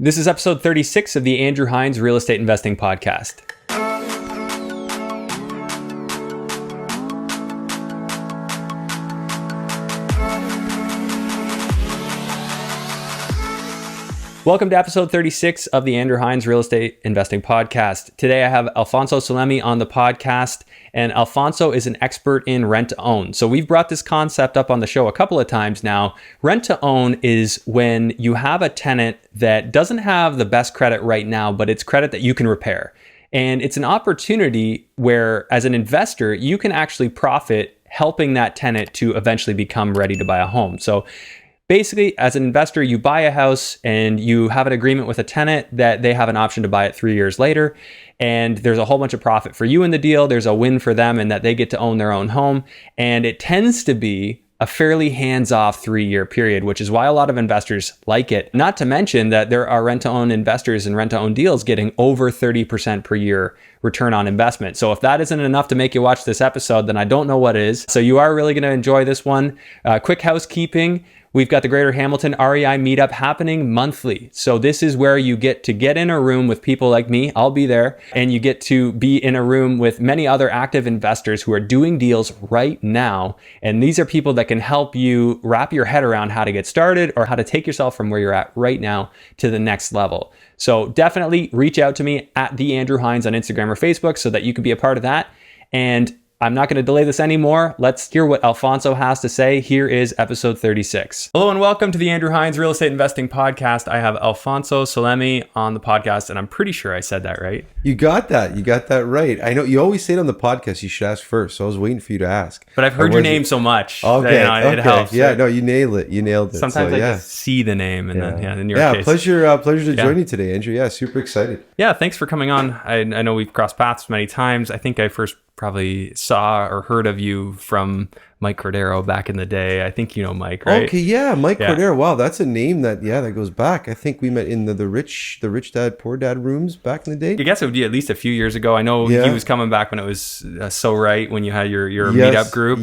This is episode 36 of the Andrew Hines Real Estate Investing Podcast. Welcome to episode 36 of the Andrew Hines Real Estate Investing Podcast. Today I have Alfonso Salemi on the podcast, and Alfonso is an expert in rent to own. So we've brought this concept up on the show a couple of times now. Rent to own is when you have a tenant that doesn't have the best credit right now, but it's credit that you can repair. And it's an opportunity where, as an investor, you can actually profit helping that tenant to eventually become ready to buy a home. So basically, as an investor, you buy a house and you have an agreement with a tenant that they have an option to buy it 3 years later. And there's a whole bunch of profit for you in the deal. There's a win for them in that they get to own their own home. And it tends to be a fairly hands-off 3-year period, which is why a lot of investors like it. Not to mention that there are rent-to-own investors and rent-to-own deals getting over 30% per year return on investment. So if that isn't enough to make you watch this episode, then I don't know what is. So you are really going to enjoy this one. Quick housekeeping. We've got the Greater Hamilton REI meetup happening monthly. So this is where you get to get in a room with people like me. I'll be there. And you get to be in a room with many other active investors who are doing deals right now. And these are people that can help you wrap your head around how to get started or how to take yourself from where you're at right now to the next level. So definitely reach out to me at the Andrew Hines on Instagram or Facebook so that you can be a part of that. And I'm not going to delay this anymore. Let's hear what Alfonso has to say. Here is episode 36. Hello and welcome to the Andrew Hines Real Estate Investing Podcast. I have Alfonso Salemi on the podcast, and I'm pretty sure I said that right. You got that. You got that right. I know you always say it on the podcast, you should ask first. So I was waiting for you to ask. But I've heard your name so much. Okay. That, it helps. Yeah, no, you nailed it. You nailed it. Sometimes I just see the name and then in your case. Pleasure to join you today, Andrew. Yeah, super excited. Yeah, thanks for coming on. I know we've crossed paths many times. I think I first probably saw or heard of you from Mike Cordero back in the day. I think you know Mike, right? Okay, yeah, Mike Cordero. Wow, that's a name that goes back. I think we met in the rich dad, poor dad rooms back in the day. I guess it would be at least a few years ago. I know he was coming back when it was So Right, when you had your meetup group.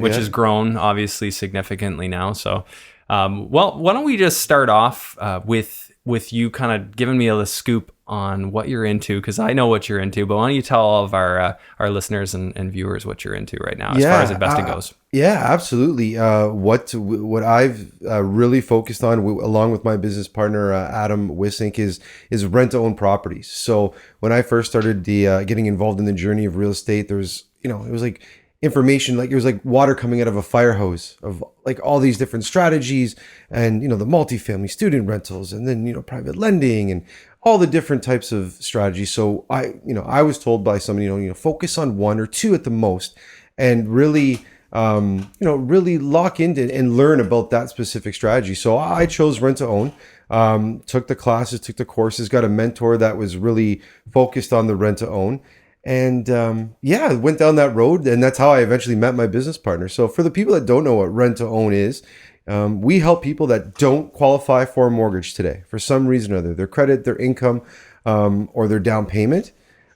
Which has grown obviously significantly now. So, well, why don't we just start off with you kind of giving me a scoop on what you're into, because I know what you're into, but why don't you tell all of our listeners and viewers what you're into right now as far as investing goes? Yeah, absolutely. What I've really focused on, along with my business partner Adam Wissink, is rent-to-own properties. So when I first started getting involved in the journey of real estate, there was it was like information, like it was like water coming out of a fire hose of like all these different strategies, and the multifamily student rentals, and then private lending and all the different types of strategies. So I was told by somebody, focus on one or two at the most, and really, really lock into and learn about that specific strategy. So I chose rent to own, took the classes, took the courses, got a mentor that was really focused on the rent to own. And went down that road, and that's how I eventually met my business partner. So for the people that don't know what rent to own is, we help people that don't qualify for a mortgage today for some reason or other, their credit, their income, or their down payment.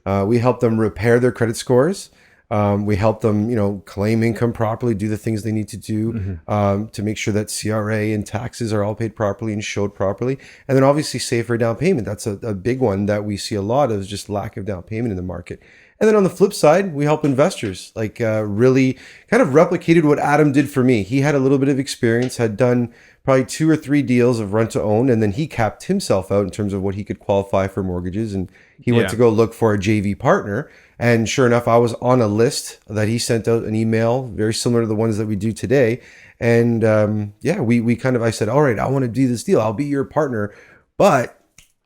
We help them repair their credit scores. We help them, claim income properly, do the things they need to do to make sure that CRA and taxes are all paid properly and showed properly. And then obviously save for a down payment. That's a big one that we see a lot of, is just lack of down payment in the market. And then on the flip side, we help investors, really kind of replicated what Adam did for me. He had a little bit of experience, had done probably 2 or 3 deals of rent to own, and then he capped himself out in terms of what he could qualify for mortgages. And he went to go look for a JV partner. And sure enough, I was on a list that he sent out an email, very similar to the ones that we do today. And I said, all right, I want to do this deal. I'll be your partner, but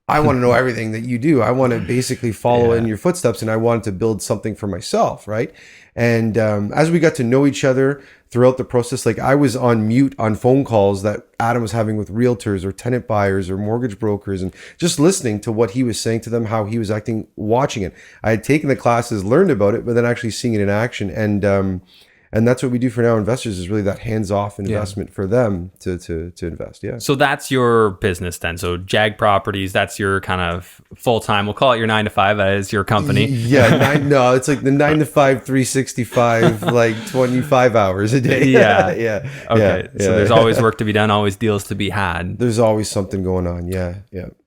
I want to know everything that you do. I want to basically follow in your footsteps, and I wanted to build something for myself, right? And as we got to know each other throughout the process, like I was on mute on phone calls that Adam was having with realtors or tenant buyers or mortgage brokers, and just listening to what he was saying to them, how he was acting, watching it. I had taken the classes, learned about it, but then actually seeing it in action. And And that's what we do for Now Investors, is really that hands-off investment for them to invest. Yeah. So that's your business then. So Jag Properties, that's your kind of full-time, we'll call it your 9 to 5 as your company. Yeah. No, it's like the 9 to 5, 365, like 25 hours a day. Yeah. Yeah. Okay. So there's always work to be done, always deals to be had. There's always something going on. Yeah.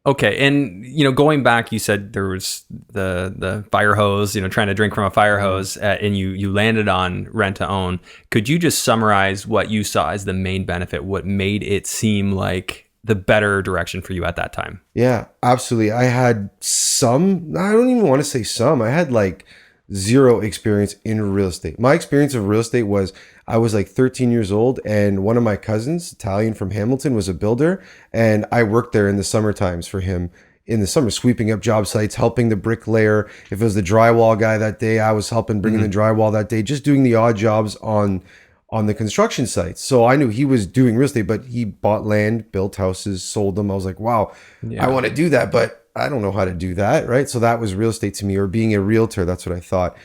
Okay. And, going back, you said there was the fire hose, trying to drink from a fire hose, and you landed on rent to own. Could you just summarize what you saw as the main benefit, what made it seem like the better direction for you at that time? Yeah, absolutely. I had I don't even want to say some, I had like zero experience in real estate. My experience of real estate was, I was like 13 years old, and one of my cousins, Italian from Hamilton, was a builder, and I worked there in the summer times for him in the summer, sweeping up job sites, helping the bricklayer. If it was the drywall guy that day, I was helping bring in the drywall that day, just doing the odd jobs on the construction sites. So I knew he was doing real estate, but he bought land, built houses, sold them. I was like, wow, I want to do that, but I don't know how to do that, right? So that was real estate to me, or being a realtor. That's what I thought.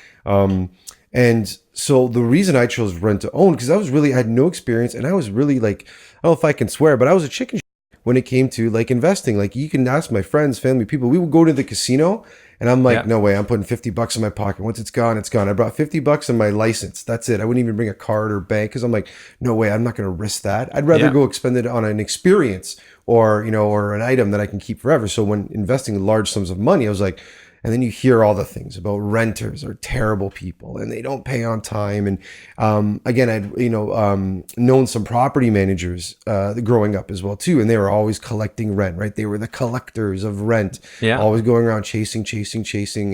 And so the reason I chose rent to own, because I had no experience, and I was really like, I don't know if I can swear, but I was a chicken when it came to like investing. Like, you can ask my friends, family, people. We would go to the casino, and I'm like, no way, I'm putting $50 in my pocket. Once it's gone, it's gone. I brought $50 in my license. That's it. I wouldn't even bring a card or bank, because I'm like, no way, I'm not going to risk that. I'd rather go expend it on an experience or an item that I can keep forever. So when investing large sums of money, I was like, and then you hear all the things about renters are terrible people and they don't pay on time. And again, I'd known some property managers growing up as well too, and they were always collecting rent, right? They were the collectors of rent, always going around chasing,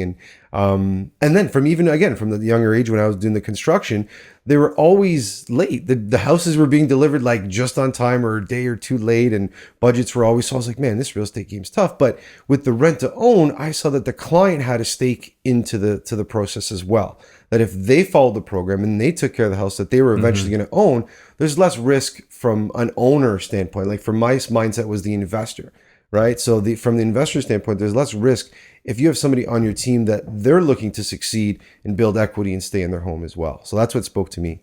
and then from the younger age when I was doing the construction, they were always late. The houses were being delivered like just on time or a day or two late, and budgets were always, so I was like, man, this real estate game's tough. But with the rent to own, I saw that the client had a stake into the process as well. That if they followed the program and they took care of the house that they were eventually going to own, there's less risk from an owner standpoint. Like, from my mindset was the investor, right? So from the investor standpoint, there's less risk if you have somebody on your team that they're looking to succeed and build equity and stay in their home as well. So that's what spoke to me.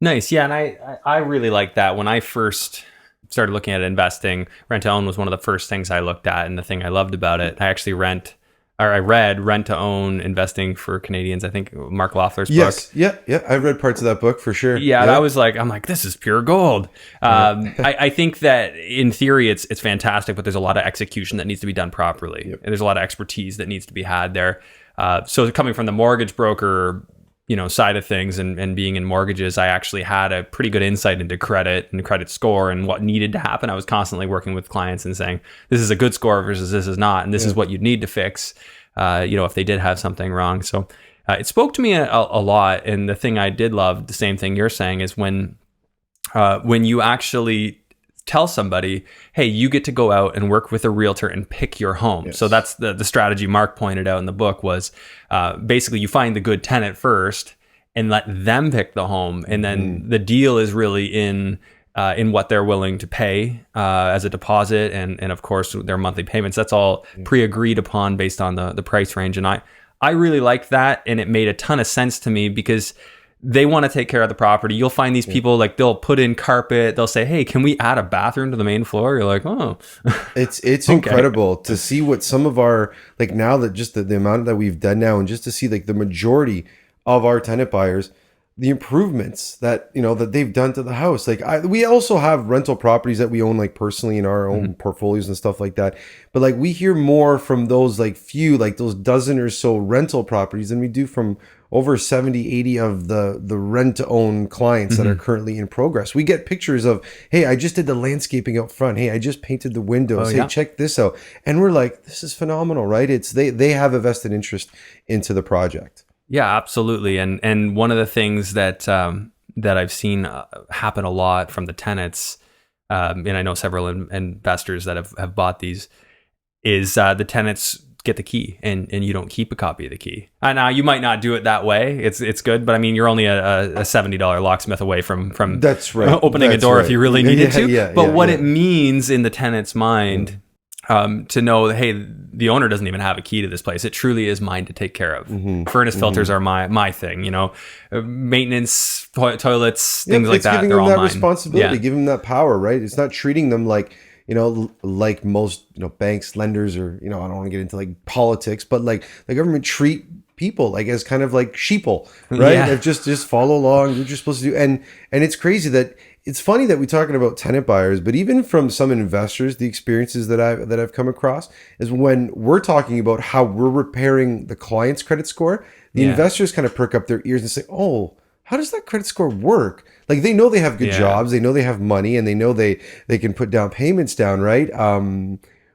Nice. Yeah. And I really like that. When I first started looking at investing, rent to own was one of the first things I looked at. And the thing I loved about it, I actually read Rent to Own Investing for Canadians. I think Mark Loeffler's book. Yeah. I've read parts of that book for sure. Yeah. I'm like, this is pure gold. I think that in theory it's fantastic, but there's a lot of execution that needs to be done properly. And there's a lot of expertise that needs to be had there. So coming from the mortgage broker, side of things and being in mortgages, I actually had a pretty good insight into credit and credit score and what needed to happen. I was constantly working with clients and saying, this is a good score versus this is not, and this is what you need to fix, if they did have something wrong. So it spoke to me a lot. And the thing I did love, the same thing you're saying, is when you actually tell somebody, hey, you get to go out and work with a realtor and pick your home. Yes. So that's the strategy Mark pointed out in the book was basically you find the good tenant first and let them pick the home. And then the deal is really in what they're willing to pay as a deposit and of course their monthly payments. That's all pre-agreed upon based on the price range. And I really liked that, and it made a ton of sense to me because they want to take care of the property. You'll find these people, like, they'll put in carpet. They'll say, hey, can we add a bathroom to the main floor? You're like, oh. It's okay. Incredible to see what some of our, like, now that just the amount that we've done now, and just to see like the majority of our tenant buyers, the improvements that, that they've done to the house. Like, we also have rental properties that we own, like, personally in our own portfolios and stuff like that. But like, we hear more from those like few, like those dozen or so rental properties than we do from over 70, 80 of the rent to own clients that are currently in progress. We get pictures of, hey, I just did the landscaping out front. Hey, I just painted the windows. Hey, check this out. And we're like, this is phenomenal, right? It's they have a vested interest into the project. Yeah, absolutely. And one of the things that I've seen happen a lot from the tenants, and I know several investors that have bought these, is the tenants get the key and you don't keep a copy of the key. Now you might not do it that way. It's good, but I mean, you're only a $70 locksmith away from that's right. opening a door if you really needed to. But what it means in the tenant's mind, to know that, hey, the owner doesn't even have a key to this place. It truly is mine to take care of. Furnace filters are my thing, maintenance, toilets, things like that. Giving They're them all that mine. responsibility, give them that power, right? It's not treating them like, like most, banks, lenders, or, I don't want to get into like politics, but like the government treat people like as kind of like sheeple, right? Yeah. They've just follow along, do what you're supposed to do. And it's crazy that it's funny that we're talking about tenant buyers, but even from some investors, the experiences that I've come across is when we're talking about how we're repairing the client's credit score, the investors kind of perk up their ears and say, "Oh, how does that credit score work?" Like they know they have good jobs, they know they have money, and they know they can put down payments down, right?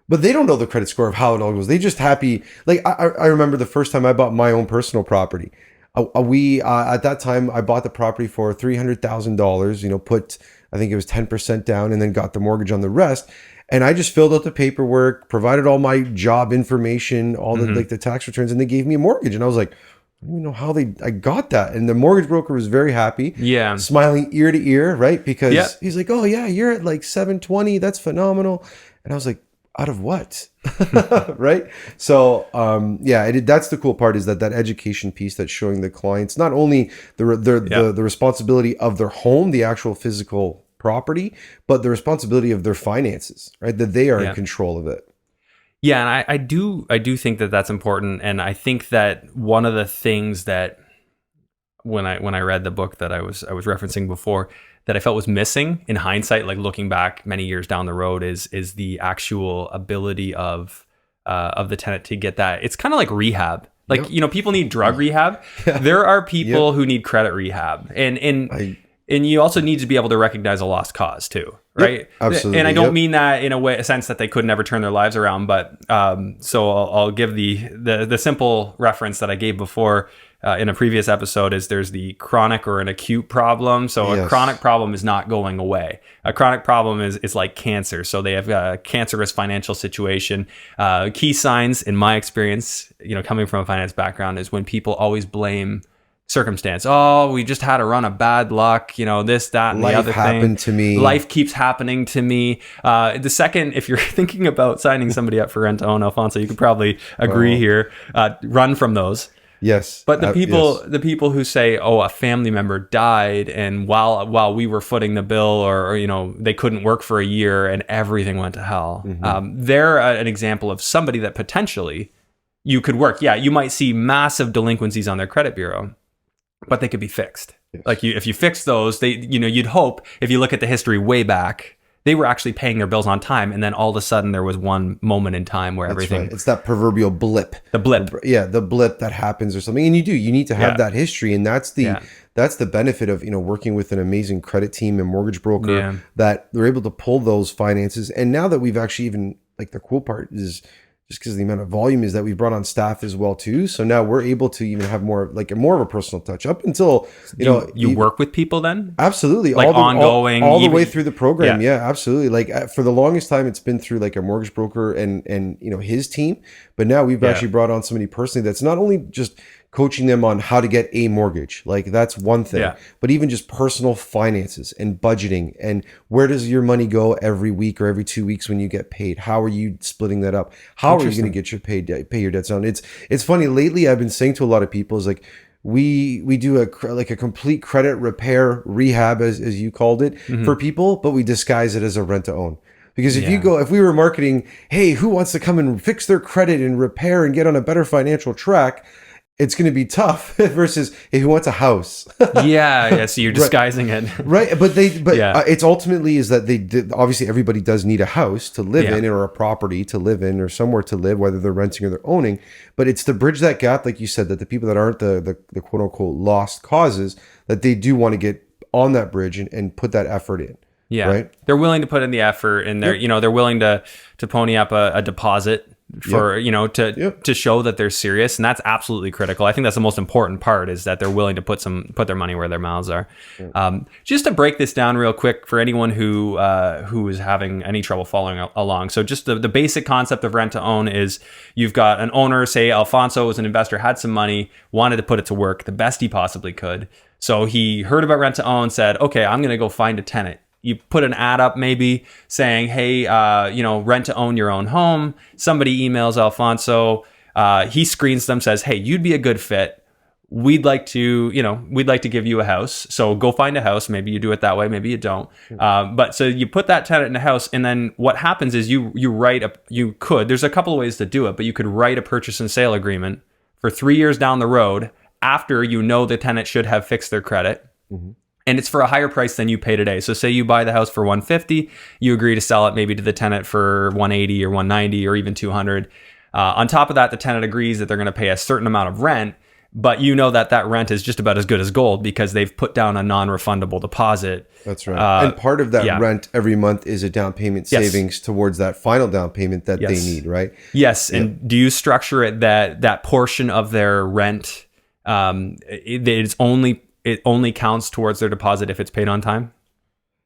But they don't know the credit score of how it all goes. They just happy. Like I remember the first time I bought my own personal property. We at that time I bought the property for $300,000. Put, I think it was 10% down, and then got the mortgage on the rest. And I just filled out the paperwork, provided all my job information, all the like the tax returns, and they gave me a mortgage. And I was like, I don't even know how I got that. And the mortgage broker was very happy, smiling ear to ear, right? Because he's like, "Oh yeah, you're at like 720. That's phenomenal." And I was like, out of what? Right? So that's the cool part, is that education piece that's showing the clients not only the responsibility of their home, the actual physical property, but the responsibility of their finances, right? That they are in control of it. Yeah, and I do think that that's important, and I think that one of the things that when I read the book that I was referencing before, that I felt was missing in hindsight, like looking back many years down the road, is the actual ability of the tenant to get that. It's kind of like rehab. Like, people need drug rehab. There are people who need credit rehab, and you also need to be able to recognize a lost cause too, right? Absolutely. And I don't mean that in a sense that they could never turn their lives around, but so I'll give the simple reference that I gave before. In a previous episode, is there's the chronic or an acute problem. So a chronic problem is not going away. A chronic problem is like cancer. So they have a cancerous financial situation. Key signs, in my experience, coming from a finance background, is when people always blame circumstance. Oh, we just had a run of bad luck, this, that, and the other thing. Life happened to me. Life keeps happening to me. The second, if you're thinking about signing somebody up for rent to own, Alfonso, you could probably agree here, run from those. Yes. But the people who say, "Oh, a family member died, and while we were footing the bill, or they couldn't work for a year and everything went to hell," they're an example of somebody that potentially you could work. Yeah, you might see massive delinquencies on their credit bureau, but they could be fixed. Yes. Like if you fix those, you'd hope, if you look at the history way back, they were actually paying their bills on time, and then all of a sudden there was one moment in time where everything... Right. It's that proverbial blip. The blip. The blip that happens or something. And you need to have that history, and that's the benefit of, working with an amazing credit team and mortgage broker, that they're able to pull those finances. And now that we've actually even, like, the cool part is just because the amount of volume is that we brought on staff as well too. So now we're able to even have more of a personal touch. Up until you work with people then? Absolutely, like ongoing, all the way through the program. Yeah, absolutely. Like for the longest time, it's been through like a mortgage broker and his team. But now we've actually brought on somebody personally that's not only just coaching them on how to get a mortgage, like that's one thing, but even just personal finances and budgeting, and where does your money go every week or every 2 weeks when you get paid? How are you splitting that up? How are you going to get your pay your debts down? It's funny, lately I've been saying to a lot of people, is like, we do a complete credit repair rehab, as you called it, for people, but we disguise it as a rent to own. Because if we were marketing, hey, who wants to come and fix their credit and repair and get on a better financial track, it's going to be tough versus, hey, who wants a house? So you're disguising it. Right. But it's ultimately is that obviously everybody does need a house to live in, or a property to live in, or somewhere to live, whether they're renting or they're owning. But it's to bridge that gap, like you said, that the people that aren't the quote unquote lost causes, that they do want to get on that bridge and put that effort in. Yeah. Right. They're willing to put in the effort, and they're willing to pony up a deposit for, to show that they're serious. And that's absolutely critical. I think that's the most important part, is that they're willing to put their money where their mouths are. Just to break this down real quick for anyone who is having any trouble following along. So just the basic concept of rent to own is, you've got an owner, say Alfonso was an investor, had some money, wanted to put it to work the best he possibly could. So he heard about rent to own, said, okay, I'm going to go find a tenant. you put an ad up maybe saying, hey, rent to own your own home. Somebody emails Alfonso. He screens them, says, hey, you'd be a good fit. We'd like to give you a house. So go find a house. Maybe you do it that way. Maybe you don't. But so you put that tenant in a house, and then what happens is there's a couple of ways to do it, but you could write a purchase and sale agreement for 3 years down the road after the tenant should have fixed their credit. Mm-hmm. And it's for a higher price than you pay today. So say you buy the house for $150, you agree to sell it maybe to the tenant for $180 or $190 or even $200. On top of that, the tenant agrees that they're going to pay a certain amount of rent, but that rent is just about as good as gold because they've put down a non-refundable deposit. That's right. And part of that rent every month is a down payment savings towards that final down payment that they need, right? Yes. Yeah. And do you structure it that portion of their rent, it only counts towards their deposit if it's paid on time?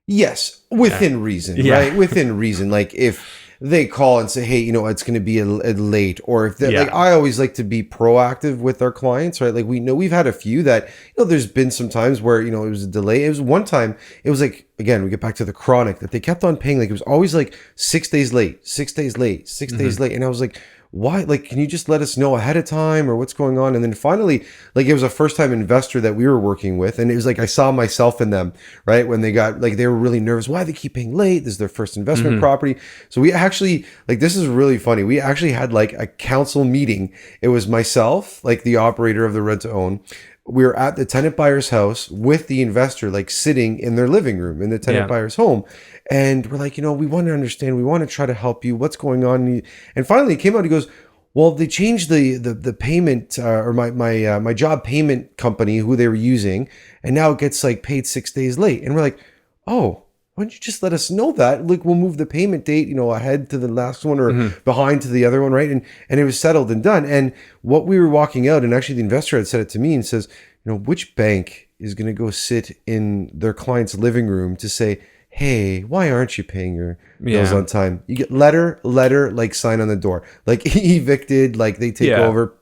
Yes, within reason, right? Within reason. Like if they call and say, hey, it's going to be a late, or if like I always like to be proactive with our clients, right? Like we know we've had a few that, there's been some times where, it was a delay. It was one time, it was like, again, we get back to the chronic that they kept on paying. Like it was always like 6 days late, 6 days late, 6 days late. And I was like, why? Like, can you just let us know ahead of time or what's going on? And then finally, like it was a first time investor that we were working with. And it was like, I saw myself in them, right? When they got, like, they were really nervous. Why they keep paying late? This is their first investment property. So we actually, like, this is really funny. We actually had like a council meeting. It was myself, like the operator of the rent to own. We were at the tenant buyer's house with the investor, like sitting in their living room in the tenant buyer's home. And we're like, we want to understand, we want to try to help you. What's going on? And finally he came out, he goes, well, they changed the payment or my job payment company who they were using. And now it gets like paid 6 days late. And we're like, oh, why don't you just let us know that? Like we'll move the payment date, ahead to the last one or behind to the other one, right? And it was settled and done. And what we were walking out, and actually the investor had said it to me and says, which bank is going to go sit in their client's living room to say, hey, why aren't you paying your bills on time? You get letter, like sign on the door, like evicted, like they take over,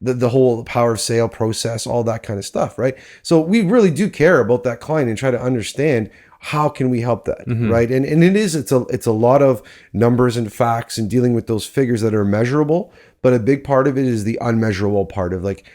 the whole power of sale process, all that kind of stuff, right? So we really do care about that client and try to understand how can we help that, right? And it's a lot of numbers and facts and dealing with those figures that are measurable, but a big part of it is the unmeasurable part of like,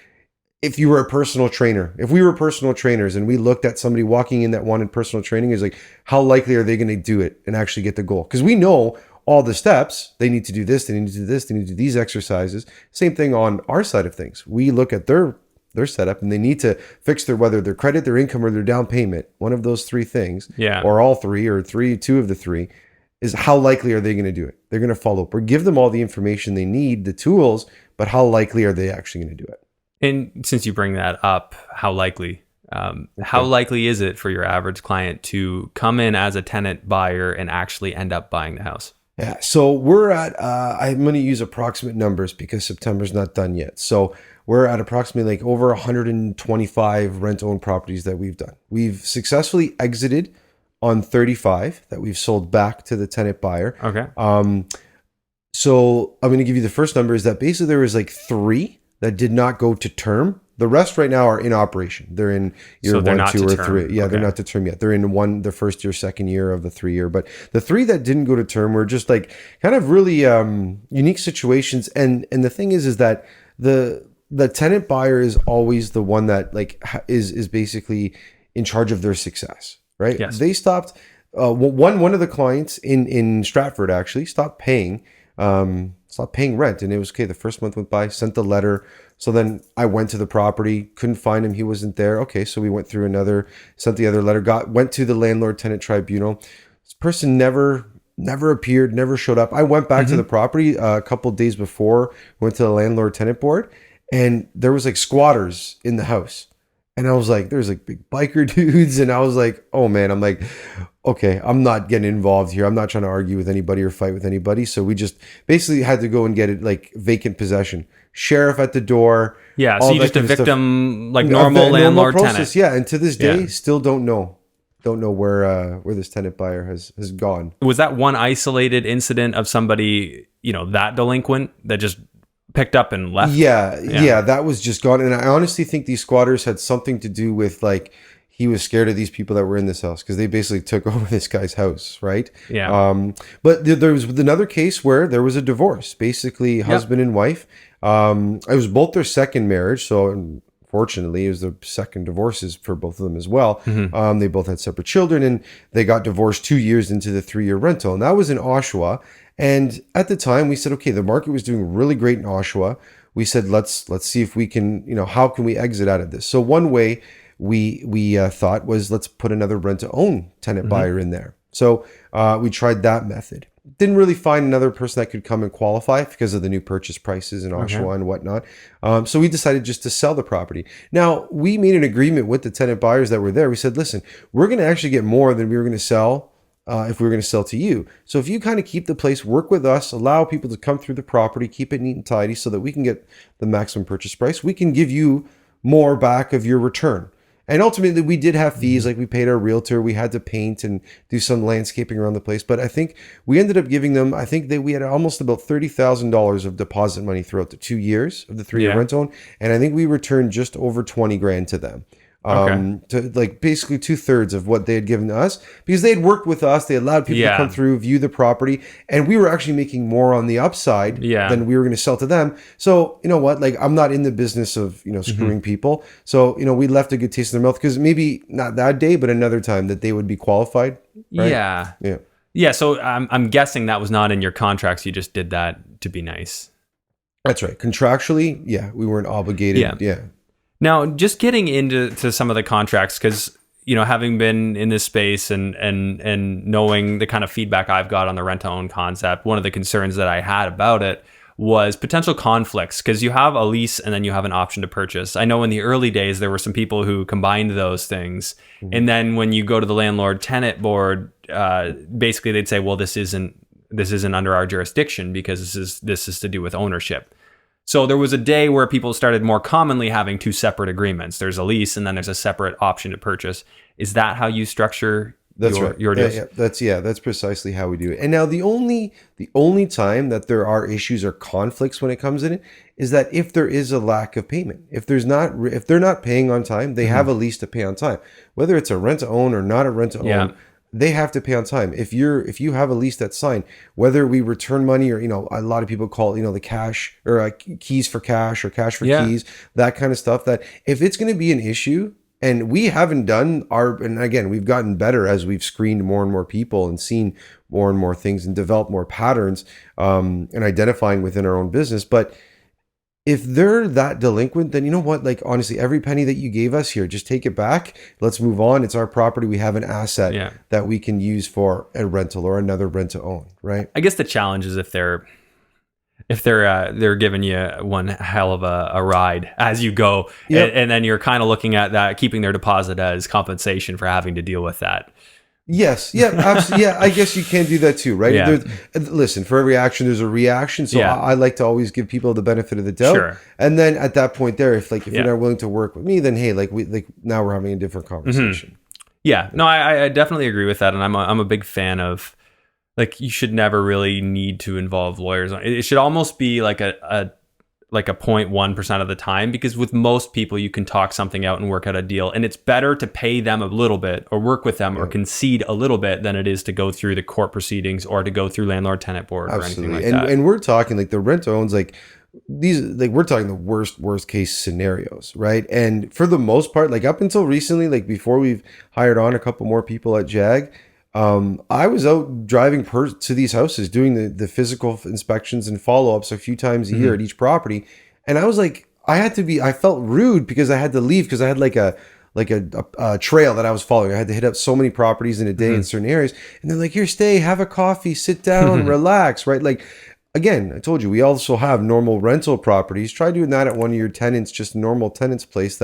if you were a personal trainer, if we were personal trainers and we looked at somebody walking in that wanted personal training, is like, how likely are they going to do it and actually get the goal? Because we know all the steps. They need to do this, they need to do this, they need to do these exercises. Same thing on our side of things. We look at their setup and they need to fix whether their credit, their income, or their down payment, one of those three things, or all three, or two of the three, is how likely are they going to do it? They're going to follow up or give them all the information they need, the tools, but how likely are they actually going to do it? And since you bring that up, how likely is it for your average client to come in as a tenant buyer and actually end up buying the house? Yeah, so we're at, I'm going to use approximate numbers because September's not done yet. So we're at approximately like over 125 rent-owned properties that we've done. We've successfully exited on 35 that we've sold back to the tenant buyer. Okay. So I'm going to give you the first number is that basically there was like 3 that did not go to term. The rest right now are in operation. They're in year 1, 2, or 3. Yeah, okay. They're not to term yet. They're in the first year, second year of the 3 year. But the 3 that didn't go to term were just like kind of really unique situations. And the thing is that the tenant buyer is always the one that like is basically in charge of their success, right? Yes. They stopped. One of the clients in Stratford actually stopped paying rent, and it was okay. The first month went by, sent the letter. So then I went to the property, couldn't find him. He wasn't there. Okay. So we went through sent the other letter, went to the landlord tenant tribunal. This person never appeared, never showed up. I went back to the property a couple of days before, went to the landlord tenant board, and there was like squatters in the house. And I was like, there's like big biker dudes. And I was like, oh man, I'm like, okay, I'm not getting involved here. I'm not trying to argue with anybody or fight with anybody. So we just basically had to go and get it like vacant possession. Sheriff at the door. Yeah, so you just evict them like normal landlord tenant. Yeah, and to this day, still don't know where this tenant buyer has gone. Was that one isolated incident of somebody, that delinquent that just picked up and left? Yeah, that was just gone. And I honestly think these squatters had something to do with like he was scared of these people that were in this house because they basically took over this guy's house, right? Yeah. But there was another case where there was a divorce, basically husband and wife. It was both their second marriage, so fortunately, it was the second divorces for both of them as well. They both had separate children, and they got divorced 2 years into the 3-year rental, and that was in Oshawa. And at the time, we said, okay, the market was doing really great in Oshawa. We said, let's see if we can, how can we exit out of this? So one way we thought was, let's put another rent-to-own tenant buyer in there. So we tried that method. Didn't really find another person that could come and qualify because of the new purchase prices in Oshawa and whatnot. So we decided just to sell the property. Now, we made an agreement with the tenant buyers that were there. We said, listen, we're going to actually get more than we were going to sell if we were going to sell to you. So if you kind of keep the place, work with us, allow people to come through the property, keep it neat and tidy so that we can get the maximum purchase price, we can give you more back of your return. And ultimately, we did have fees, like we paid our realtor, we had to paint and do some landscaping around the place. But I think we ended up giving them, I think that we had almost about $30,000 of deposit money throughout the 2 years of the 3-year rent-own. And I think we returned just over 20 grand to them. To like basically 2/3 of what they had given to us, because they had worked with us. They allowed people to come through, view the property, and we were actually making more on the upside than we were going to sell to them. So, you know what, like, I'm not in the business of, screwing people. So, we left a good taste in their mouth, because maybe not that day, but another time that they would be qualified. Right? Yeah. So I'm guessing that was not in your contracts. You just did that to be nice. That's right. Contractually, we weren't obligated. Yeah. Now, just getting into some of the contracts, because having been in this space and knowing the kind of feedback I've got on the rent-to-own concept, one of the concerns that I had about it was potential conflicts, because you have a lease and then you have an option to purchase. I know in the early days there were some people who combined those things, and then when you go to the landlord-tenant board, basically they'd say, well, this isn't under our jurisdiction because this is to do with ownership. So there was a day where people started more commonly having two separate agreements. There's a lease and then there's a separate option to purchase. Is that how you structure your deals? That's precisely how we do it. And now the only time that there are issues or conflicts when it comes in it is that if there is a lack of payment. If they're not paying on time, they have a lease to pay on time. Whether it's a rent-to-own or not a rent-to-own, they have to pay on time. If you have a lease that's signed, whether we return money or, a lot of people call, the cash or keys for cash or cash for keys, that kind of stuff, that if it's going to be an issue, and we haven't done and again, we've gotten better as we've screened more and more people and seen more and more things and developed more patterns, and identifying within our own business. But if they're that delinquent, then you know what? Like, honestly, every penny that you gave us here, just take it back. Let's move on. It's our property. We have an asset that we can use for a rental or another rent to own, right? I guess the challenge is if they're giving you one hell of a ride as you go, and then you're kind of looking at that, keeping their deposit as compensation for having to deal with that. Yes. Yeah. Absolutely. Yeah. I guess you can do that too, right? Yeah. Listen, for every action, there's a reaction. So I like to always give people the benefit of the doubt. Sure. And then at that point there, if you're not willing to work with me, then hey, now we're having a different conversation. Yeah. No, I definitely agree with that. And I'm a big fan of, you should never really need to involve lawyers. It should almost be like a 0.1% of the time, because with most people you can talk something out and work out a deal, and it's better to pay them a little bit or work with them or concede a little bit than it is to go through the court proceedings or to go through landlord tenant board or anything like that. And we're talking the rent owns, we're talking the worst case scenarios, right? And for the most part, up until recently, before we've hired on a couple more people at JAG, I was out driving to these houses, doing the physical inspections and follow-ups a few times a year at each property. And I was I felt rude because I had to leave, because I had a trail that I was following. I had to hit up so many properties in a day in certain areas. And they're like, here, stay, have a coffee, sit down, relax, right? Again, I told you, we also have normal rental properties. Try doing that at one of your tenants, just a normal tenant's place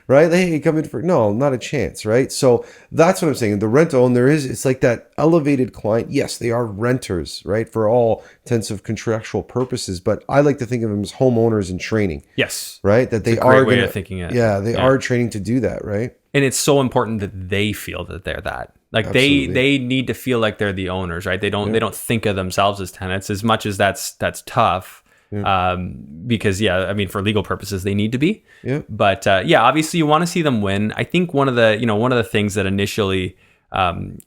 right? Hey, come in no, not a chance, right? So that's what I'm saying. The rent own, it's like that elevated client. Yes, they are renters, right? For all intents of contractual purposes, but I like to think of them as homeowners in training. Yes. Right? That they are way of thinking it. Yeah, they are training to do that, right? And it's so important that they feel that they're that. They need to feel like they're the owners, right? They don't think of themselves as tenants, as much as that's tough. Because I mean, for legal purposes, they need to be. Yeah. But obviously you want to see them win. I think one of the things that initially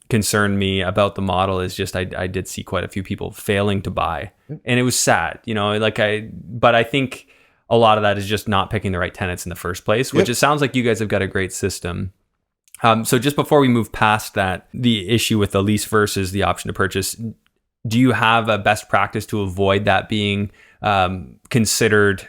concerned me about the model is just I did see quite a few people failing to buy, and it was sad. But I think a lot of that is just not picking the right tenants in the first place, which it sounds like you guys have got a great system. So just before we move past that, the issue with the lease versus the option to purchase, do you have a best practice to avoid that being considered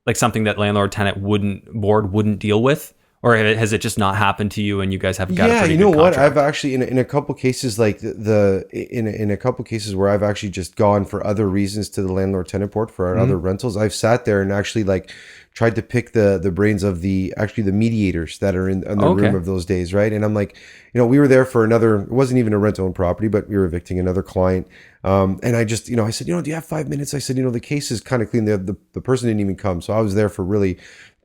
like something that landlord tenant wouldn't deal with? Or has it just not happened to you and you guys have got a pretty good contract? I've actually in a couple cases, like in a couple cases where I've actually just gone for other reasons to the landlord tenant board for our other rentals, I've sat there and actually like tried to pick the brains of the mediators that are in the room of those days, right? And I'm like, we were there for another, it wasn't even a rent-owned property, but we were evicting another client. And I just, I said, do you have 5 minutes? I said, the case is kind of clean. The person didn't even come. So I was there for really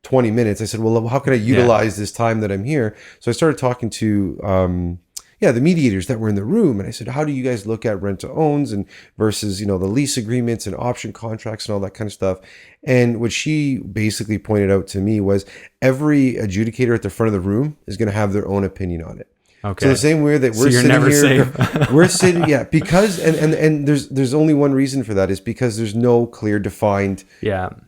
20 minutes. I said, well, how can I utilize this time that I'm here? So I started talking to, the mediators that were in the room. And I said, how do you guys look at rent to owns and versus, the lease agreements and option contracts and all that kind of stuff? And what she basically pointed out to me was every adjudicator at the front of the room is going to have their own opinion on it. Okay. So the same way that we're sitting never here, safe. we're sitting, because, and there's only one reason for that is because there's no clear defined,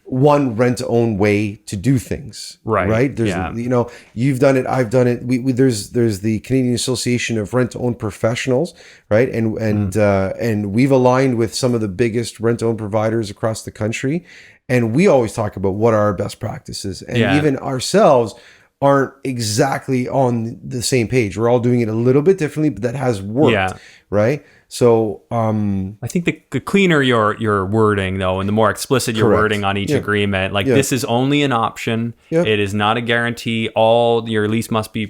one rent to own way to do things. Right. There's, you've done it, I've done it. There's the Canadian Association of Rent to Own Professionals, right? And we've aligned with some of the biggest rent to own providers across the country. And we always talk about what are our best practices, and even ourselves aren't exactly on the same page. We're all doing it a little bit differently, but that has worked, right? So I think the cleaner your wording though, and the more explicit your wording on each agreement, this is only an option. It is not a guarantee. All your lease must be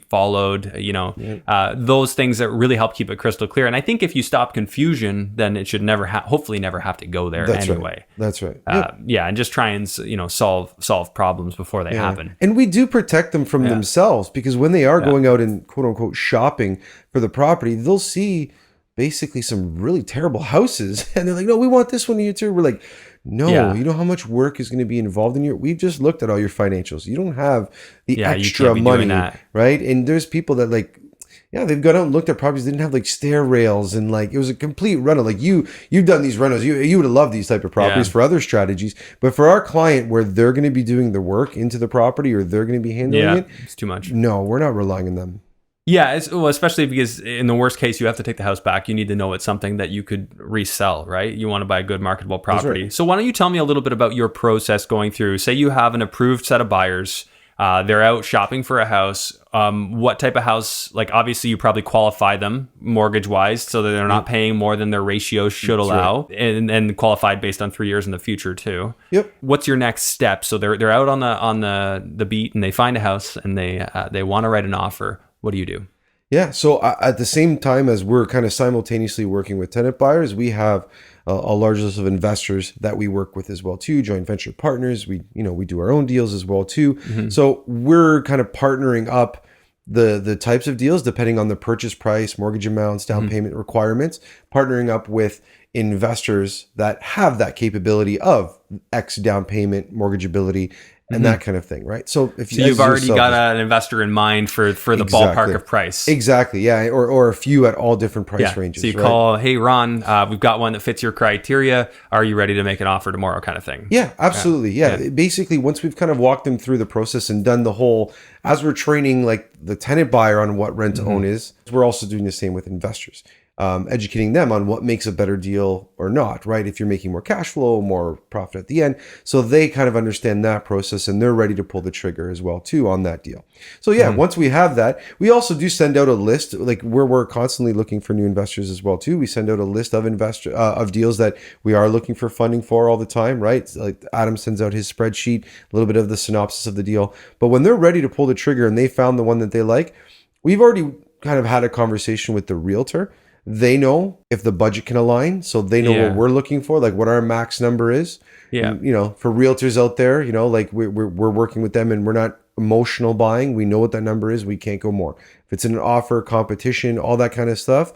followed. Those things that really help keep it crystal clear. And I think if you stop confusion, then it should hopefully never have to go there anyway. That's right. And just try and solve problems before they happen. And we do protect them from themselves, because when they are going out and quote unquote shopping for the property, they'll see basically some really terrible houses and they're like, no, we want this one here too. We're like, no, you know how much work is going to be involved in we've just looked at all your financials. You don't have the extra money, right? And there's people that like, they've gone out and looked at properties, didn't have like stair rails, and like it was a complete rental. Like you've done these rentals, you would have loved these type of properties for other strategies, but for our client where they're going to be doing the work into the property or they're going to be handling it, it's too much. No, we're not relying on them. Yeah, especially because in the worst case, you have to take the house back. You need to know it's something that you could resell, right? You want to buy a good marketable property. Right. So why don't you tell me a little bit about your process going through, say you have an approved set of buyers, they're out shopping for a house. What type of house, like obviously you probably qualify them mortgage-wise so that they're not paying more than their ratios should allow, and qualified based on 3 years in the future too. Yep. What's your next step? So they're out on the beat and they find a house and they want to write an offer. What do you do? Yeah. So at the same time as we're kind of simultaneously working with tenant buyers, we have a large list of investors that we work with as well too, joint venture partners. We do our own deals as well too. Mm-hmm. So we're kind of partnering up the types of deals depending on the purchase price, mortgage amounts, down payment requirements, partnering up with investors that have that capability of X down payment, mortgageability, and that kind of thing, right? So if you've already got an investor in mind for the ballpark of price. Exactly, yeah, or a few at all different price ranges. So you call, hey Ron, we've got one that fits your criteria. Are you ready to make an offer tomorrow, kind of thing? Yeah, absolutely. Yeah. Basically, once we've kind of walked them through the process and done the whole, as we're training like the tenant buyer on what rent to own is, we're also doing the same with investors. Educating them on what makes a better deal or not, right? If you're making more cash flow, more profit at the end. So they kind of understand that process and they're ready to pull the trigger as well too on that deal. So once we have that, we also do send out a list, like where we're constantly looking for new investors as well too. We send out a list of of deals that we are looking for funding for all the time, right? Like Adam sends out his spreadsheet, a little bit of the synopsis of the deal. But when they're ready to pull the trigger and they found the one that they like, we've already kind of had a conversation with the realtor. They know if the budget can align, so they know what we're looking for, like what our max number is. Yeah, and, for realtors out there, like we're working with them, and we're not emotional buying. We know what that number is. We can't go more. If it's in an offer, competition, all that kind of stuff,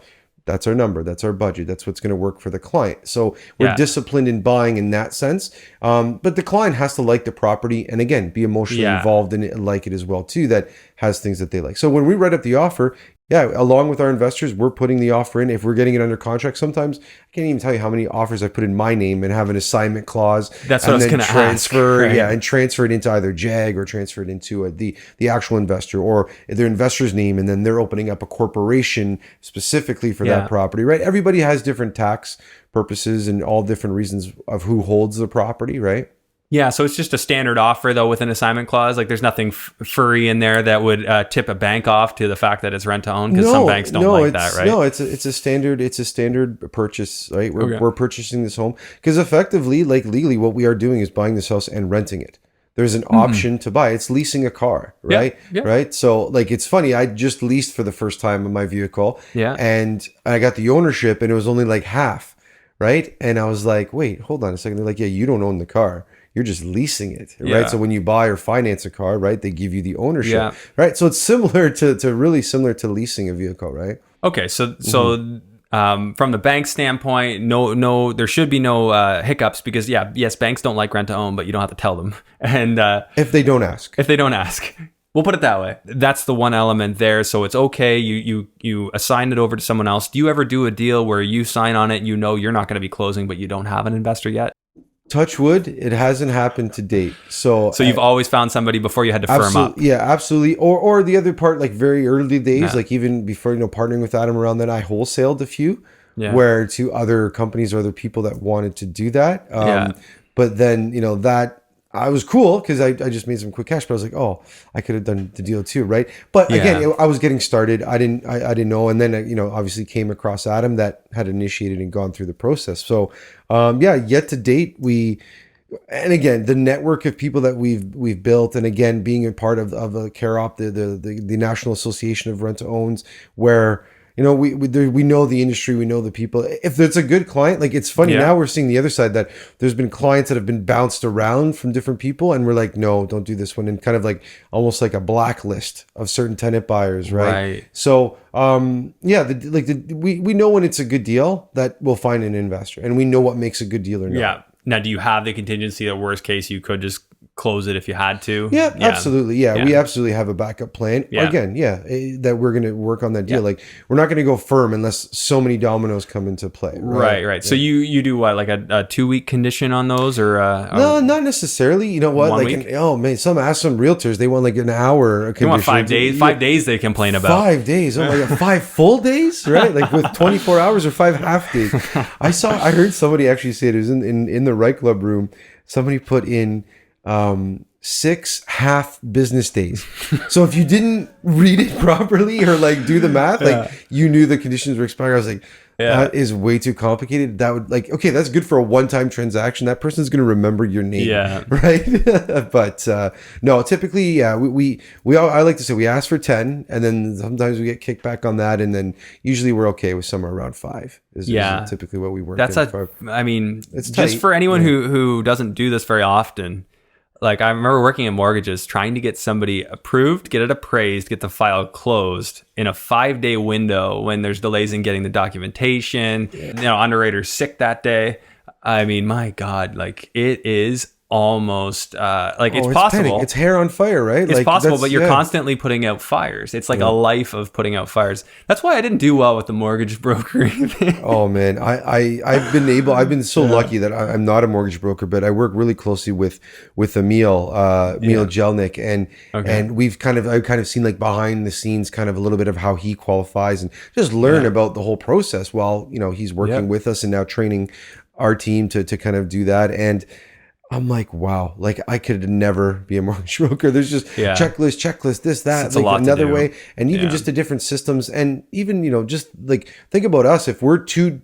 That's our number. That's our budget. That's what's going to work for the client. So we're disciplined in buying in that sense. But the client has to like the property and again, be emotionally involved in it and like it as well too, that has things that they like. So when we write up the offer, along with our investors, we're putting the offer in. If we're getting it under contract, sometimes I can't even tell you how many offers I put in my name and have an assignment clause. That's what I was going to transfer, ask. Right? and transfer it into either JAG or transfer it into the actual investor or their investor's name, and then they're opening up a corporation specifically for that property. Right? Everybody has different tax purposes and all different reasons of who holds the property. Right? Yeah, so it's just a standard offer though with an assignment clause. Like there's nothing furry in there that would tip a bank off to the fact that it's rent to own, because some banks don't like that, right? No, it's a standard purchase, right? We're purchasing this home because effectively, like legally, what we are doing is buying this house and renting it. There's an option to buy. It's leasing a car, right? Yeah. Right. So like, it's funny. I just leased for the first time in my vehicle, and I got the ownership, and it was only like half, right? And I was like, wait, hold on a second. They're like, yeah, you don't own the car. You're just leasing it, right? So when you buy or finance a car, right, they give you the ownership, right? So it's similar to really similar to leasing a vehicle, right? Okay, so from the bank standpoint, no, there should be no hiccups because yes, banks don't like rent to own, but you don't have to tell them, and if they don't ask, we'll put it that way. That's the one element there. So it's okay. You assign it over to someone else. Do you ever do a deal where you sign on it, you're not going to be closing, but you don't have an investor yet? Touch wood, it hasn't happened to date. So you've always found somebody before you had to firm up. Yeah, absolutely. Or the other part, like very early days, like even before, partnering with Adam around then, I wholesaled a few where to other companies or other people that wanted to do that. But then, that I was cool because I just made some quick cash, but I was like, oh, I could have done the deal too, right? But again, I was getting started. I didn't know, and then obviously came across Adam that had initiated and gone through the process. So yet to date, and again, the network of people that we've built, and again, being a part of a CAROP, the National Association of Rent to Owns, where we know the industry, we know the people. If it's a good client, like it's funny now we're seeing the other side that there's been clients that have been bounced around from different people, and we're like, no, don't do this one, and kind of like almost like a blacklist of certain tenant buyers, right? So we know when it's a good deal that we'll find an investor, and we know what makes a good deal or not. Yeah. Now, do you have the contingency that worst case you could just close it if you had to? Yeah, absolutely. Yeah, we absolutely have a backup plan. Again, that we're going to work on that deal. Like we're not going to go firm unless so many dominoes come into play. Right. Yeah. So you do what, like a 2-week condition on those, or no, not necessarily. You know what? 1 like week? Some realtors, they want like an hour condition. They want 5 days. 5 days they complain about. 5 days. Oh my God, 5 full days, right? Like with 24 hours or 5 half days. I heard somebody actually say it was in the Right Club room. Somebody put in 6 half business days. So if you didn't read it properly or like do the math, like you knew the conditions were expired. I was like, that is way too complicated. That would okay, that's good for a one-time transaction. That person's going to remember your name, right? But no, typically, I like to say we ask for 10, and then sometimes we get kickback on that, and then usually we're okay with somewhere around 5. Is typically what we work. It's just tight. For anyone who doesn't do this very often. Like I remember working in mortgages, trying to get somebody approved, get it appraised, get the file closed in a 5-day window when there's delays in getting the documentation. Underwriter's sick that day. I mean, my God, like it is almost it's possible. Panic. It's hair on fire, right? It's possible, but you're constantly putting out fires. It's like a life of putting out fires. That's why I didn't do well with the mortgage brokering thing. Oh man, I've been so lucky that I'm not a mortgage broker, but I work really closely with Emil Jelnik, and I've kind of seen like behind the scenes kind of a little bit of how he qualifies and just learn about the whole process while he's working with us and now training our team to kind of do that. And I'm like, wow, like I could never be a mortgage broker. There's just checklist, this, that, it's like another way. And even just the different systems. And even, just like, think about us. If we're two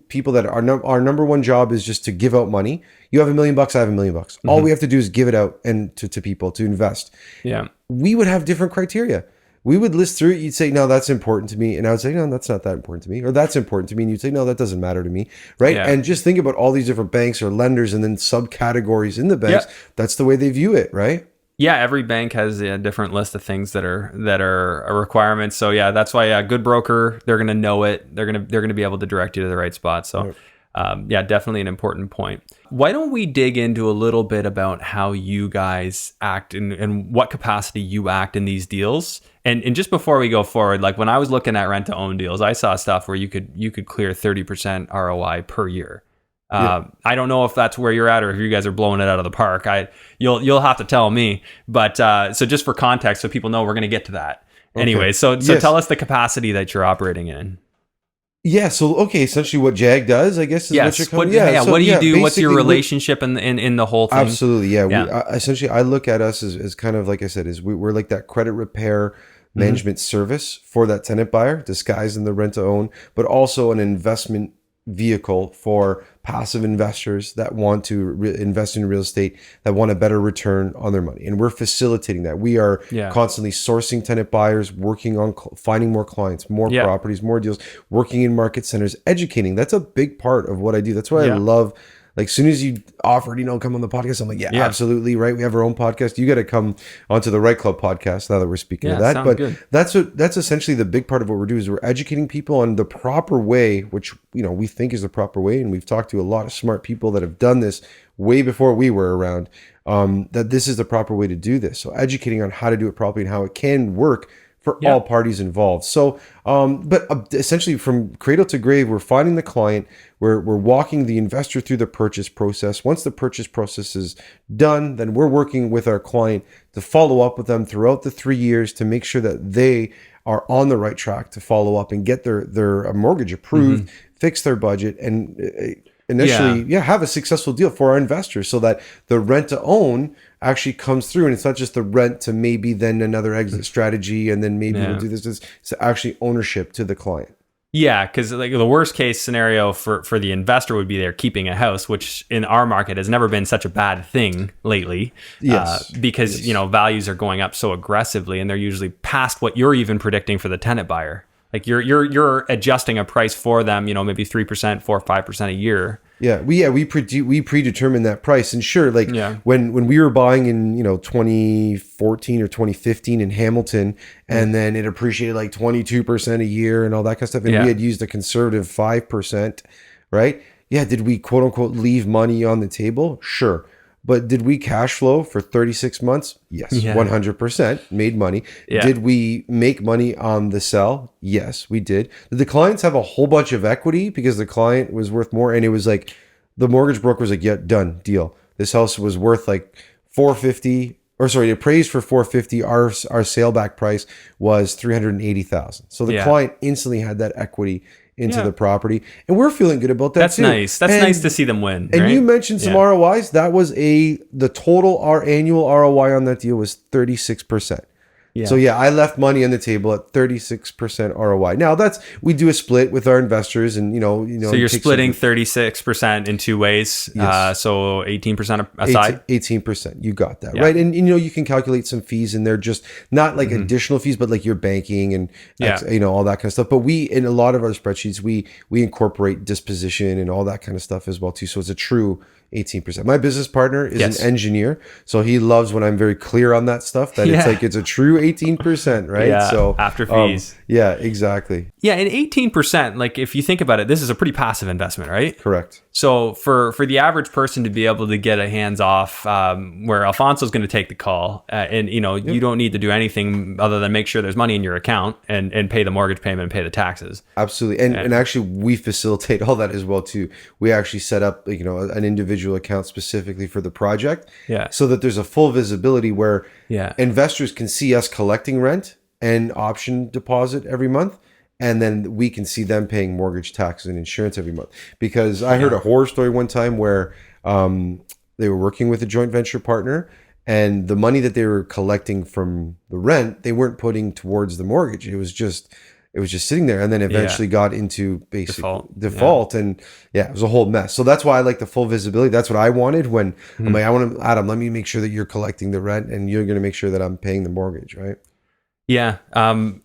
people that our number one job is just to give out money. You have $1 million, I have $1 million. Mm-hmm. All we have to do is give it out and to people to invest. Yeah. We would have different criteria. We would list through it. You'd say, no, that's important to me. And I would say, no, that's not that important to me. Or that's important to me. And you'd say, no, that doesn't matter to me. Right. Yeah. And just think about all these different banks or lenders and then subcategories in the banks. Yeah. That's the way they view it. Right. Yeah, every bank has a different list of things that are a requirement. So yeah, that's why a good broker, they're gonna know it. They're gonna be able to direct you to the right spot. So Right. yeah, definitely an important point. Why don't we dig into a little bit about how you guys act and what capacity you act in these deals? And just before we go forward, like when I was looking at rent to own deals, I saw stuff where you could clear 30% ROI per year. Yeah. I don't know if that's where you're at or if you guys are blowing it out of the park. You'll have to tell me. But so just for context, so people know we're going to get to that. Okay. Anyway, so Yes. tell us the capacity that you're operating in. Yeah. So, okay. Essentially what JAG does, I guess, is what you're coming. So what do you do? What's your basically, relationship in the whole thing? absolutely. Yeah. Yeah. Essentially, I look at us as kind of, like I said, we're like that credit repair management service for that tenant buyer, disguised in the rent to own, but also an investment vehicle for passive investors that want to invest in real estate, that want a better return on their money. And we're facilitating that. We are constantly sourcing tenant buyers, working on finding more clients, more properties, more deals, working in market centers, educating. That's a big part of what I do. That's why I love. Like, soon as you offered, come on the podcast, I'm like, yeah, absolutely, right. We have our own podcast. You got to come onto the Right Club podcast now that we're speaking of that. But good. that's essentially the big part of what we're doing is we're educating people on the proper way, which, we think is the proper way. And we've talked to a lot of smart people that have done this way before we were around, that this is the proper way to do this. So educating on how to do it properly and how it can work for all parties involved. So, but essentially from cradle to grave, we're finding the client, we're walking the investor through the purchase process. Once the purchase process is done, then we're working with our client to follow up with them throughout the 3 years to make sure that they are on the right track to follow up and get their mortgage approved, fix their budget, and initially have a successful deal for our investors, so that the rent to own actually comes through, and it's not just the rent to maybe then another exit strategy and then maybe we'll do this. It's actually ownership to the client. Yeah, because like the worst case scenario for the investor would be they're keeping a house, which in our market has never been such a bad thing lately. Because values are going up so aggressively, and they're usually past what you're even predicting for the tenant buyer. Like you're adjusting a price for them, maybe 3%, 4 or 5% a year. We predetermine that price. And sure, when we were buying in 2014 or 2015 in Hamilton, and then it appreciated like 22% a year and all that kind of stuff, and we had used a conservative 5%, right? Yeah, did we quote unquote leave money on the table? Sure. But did we cash flow for 36 months? Yes, 100% made money. Did we make money on the sell? Yes, we did. Did the clients have a whole bunch of equity because the client was worth more? And it was like, the mortgage broker was like, yeah, done, deal. This house was worth like 450, or sorry, it appraised for 450. Our sale back price was 380,000. So the client instantly had that equity into the property, and we're feeling good about that. That's too. Nice. That's nice to see them win. And right? you mentioned some ROIs. That was the total, our annual ROI on that deal was 36%. So I left money on the table at 36% ROI. Now we do a split with our investors, and So you're splitting 36% in two ways. Yes. So 18% aside. 18%. You got that right. And you can calculate some fees in there, just not like additional fees, but like your banking and all that kind of stuff. But in a lot of our spreadsheets, we incorporate disposition and all that kind of stuff as well too. So it's a true 18%. My business partner is an engineer, so he loves when I'm very clear on that stuff, that it's a true 18%, right? Yeah, so after fees. Exactly. Yeah, and 18%, like if you think about it, this is a pretty passive investment, right? Correct. So for the average person to be able to get a hands off, where Alfonso's going to take the call, and you don't need to do anything other than make sure there's money in your account and pay the mortgage payment and pay the taxes. Absolutely. And actually we facilitate all that as well too. We actually set up an individual account specifically for the project, so that there's a full visibility where investors can see us collecting rent and option deposit every month, and then we can see them paying mortgage, taxes, and insurance every month. Because I heard a horror story one time where they were working with a joint venture partner, and the money that they were collecting from the rent, they weren't putting towards the mortgage. It was just sitting there, and then eventually got into basic default. And it was a whole mess. So that's why I like the full visibility. That's what I wanted when I'm like, Adam, let me make sure that you're collecting the rent, and you're going to make sure that I'm paying the mortgage, right? Yeah.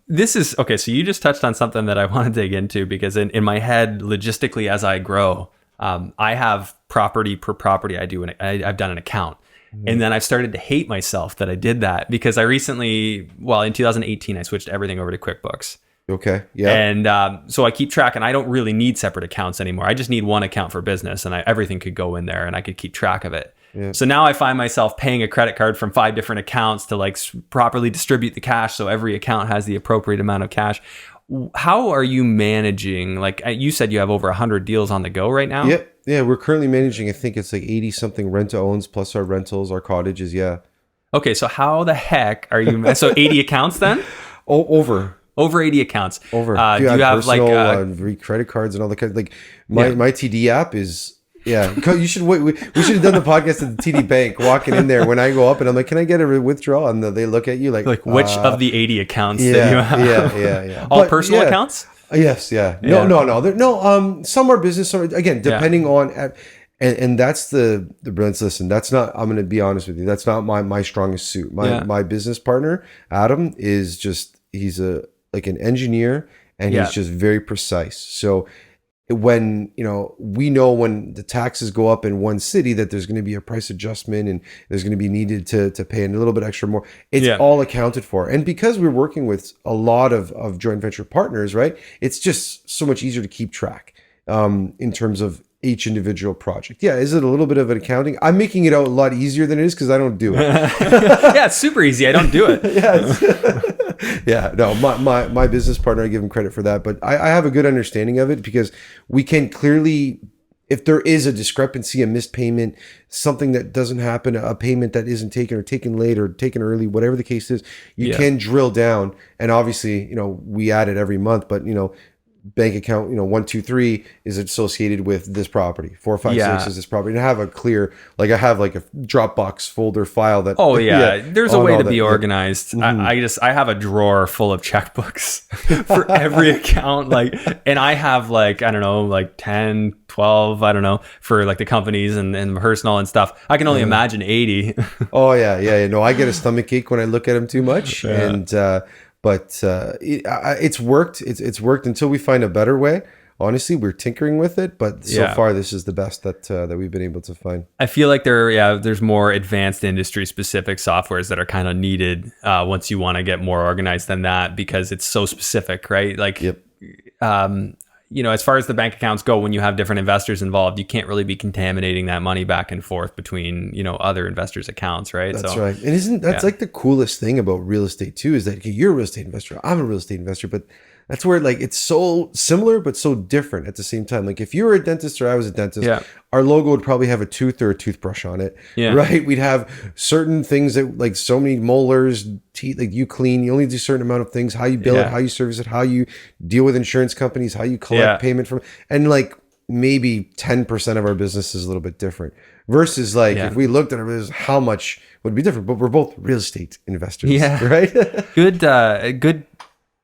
This is okay. So you just touched on something that I want to dig into, because in my head, logistically, as I grow, I have property per property. I've done an account. And then I've started to hate myself that I did that because I recently, well, in 2018, I switched everything over to QuickBooks. Okay. Yeah. And so I keep track, and I don't really need separate accounts anymore. I just need one account for business, and everything could go in there and I could keep track of it. Yeah. So now I find myself paying a credit card from 5 different accounts to like properly distribute the cash so every account has the appropriate amount of cash. How are you managing? Like you said, you have over 100 deals on the go right now. Yeah. Yeah. We're currently managing, I think it's like 80 something rent to owns plus our rentals, our cottages. Yeah. Okay. So how the heck are you? So 80 accounts then? Oh, over 80 accounts. Over. Do you have personal, like credit cards and all the kind like my TD app is. Yeah, you should. We should have done the podcast at the TD Bank. Walking in there when I go up and I'm like, "Can I get a withdrawal?" And they look at you like which of the 80 accounts that you have? Yeah. All personal accounts? Yes, yeah. No. Some are business. Again, depending on, and that's the brilliance. Listen, that's not. I'm going to be honest with you. That's not my strongest suit. My business partner Adam is just he's an engineer and he's just very precise. So when we know when the taxes go up in one city that there's going to be a price adjustment and there's going to be needed to pay a little bit extra more. It's all accounted for. And because we're working with a lot of joint venture partners, right, it's just so much easier to keep track in terms of each individual project. Yeah, is it a little bit of an accounting? I'm making it out a lot easier than it is because I don't do it. Yeah, it's super easy. I don't do it. Yeah, no, my business partner, I give him credit for that, but I have a good understanding of it because we can clearly, if there is a discrepancy, a missed payment, something that doesn't happen, a payment that isn't taken or taken late or taken early, whatever the case is, you can drill down. And obviously, we add it every month, but bank account 123 is associated with this property, 456 is this property, and I have a clear, like I have like a Dropbox folder file that there's a way to be organized. I have a drawer full of checkbooks for every account, and I have I don't know, 10 12, I don't know, for like the companies and personal and stuff. I can only imagine 80. No, I get a stomach ache when I look at them too much. But it's worked. It's worked until we find a better way. Honestly, we're tinkering with it, but so far this is the best that we've been able to find. I feel like there's more advanced industry specific softwares that are kind of needed once you want to get more organized than that because it's so specific, right? As far as the bank accounts go, when you have different investors involved, you can't really be contaminating that money back and forth between, other investors' accounts, right? That's right. And isn't that's like the coolest thing about real estate too, is that you're a real estate investor, I'm a real estate investor, but that's where it's so similar but so different at the same time. Like if you were a dentist or I was a dentist, our logo would probably have a tooth or a toothbrush on it, right? We'd have certain things that so many molars, teeth, you clean, you only do a certain amount of things, how you bill it, how you service it, how you deal with insurance companies, how you collect payment from, and maybe 10% of our business is a little bit different versus if we looked at our business, how much would be different, but we're both real estate investors, right? Good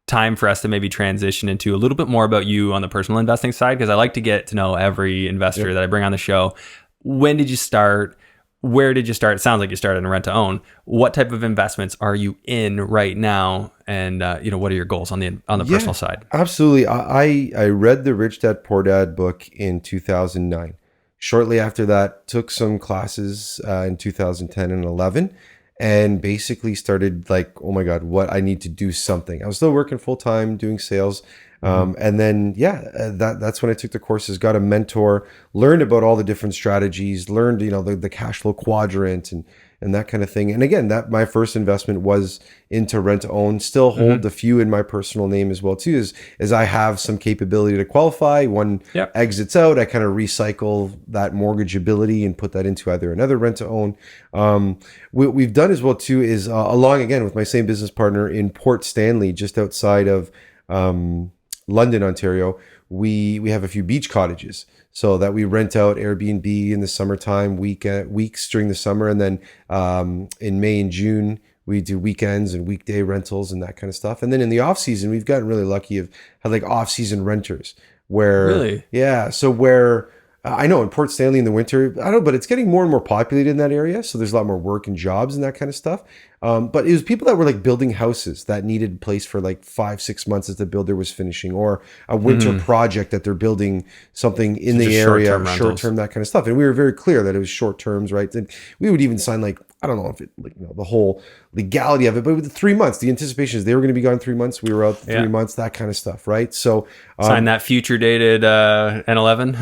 time for us to maybe transition into a little bit more about you on the personal investing side, because I like to get to know every investor that I bring on the show. When did you start? Where did you start? It sounds like you started in rent to own. What type of investments are you in right now? And what are your goals on the personal side? Absolutely. I read the Rich Dad Poor Dad book in 2009. Shortly after that, took some classes in 2010 and 11. And basically started oh my God, what I need to do something. I was still working full time doing sales. And then, that's when I took the courses, got a mentor, learned about all the different strategies, learned, the cash flow quadrant and that kind of thing. And again, that my first investment was into rent to own, still hold a few in my personal name as well too, as I have some capability to qualify. One exits out, I kind of recycle that mortgageability and put that into either another rent to own. What we've done as well too is along again with my same business partner in Port Stanley, just outside of London, Ontario, we have a few beach cottages so that we rent out Airbnb in the summertime, weeks during the summer. And then in May and June, we do weekends and weekday rentals and that kind of stuff. And then in the off season, we've gotten really lucky of have off season renters where, really? So where I know in Port Stanley in the winter, I don't know, but it's getting more and more populated in that area. So there's a lot more work and jobs and that kind of stuff. But it was people that were like building houses that needed a place for like 5-6 months as the builder was finishing, or a winter project that they're building something in the area, short term, that kind of stuff. And we were very clear that it was short terms, right? And we would even sign like, I don't know if it, like, the whole legality of it, but with the 3 months, the anticipation is they were going to be gone 3 months. We were out 3 months, that kind of stuff, right? So sign that future dated N11.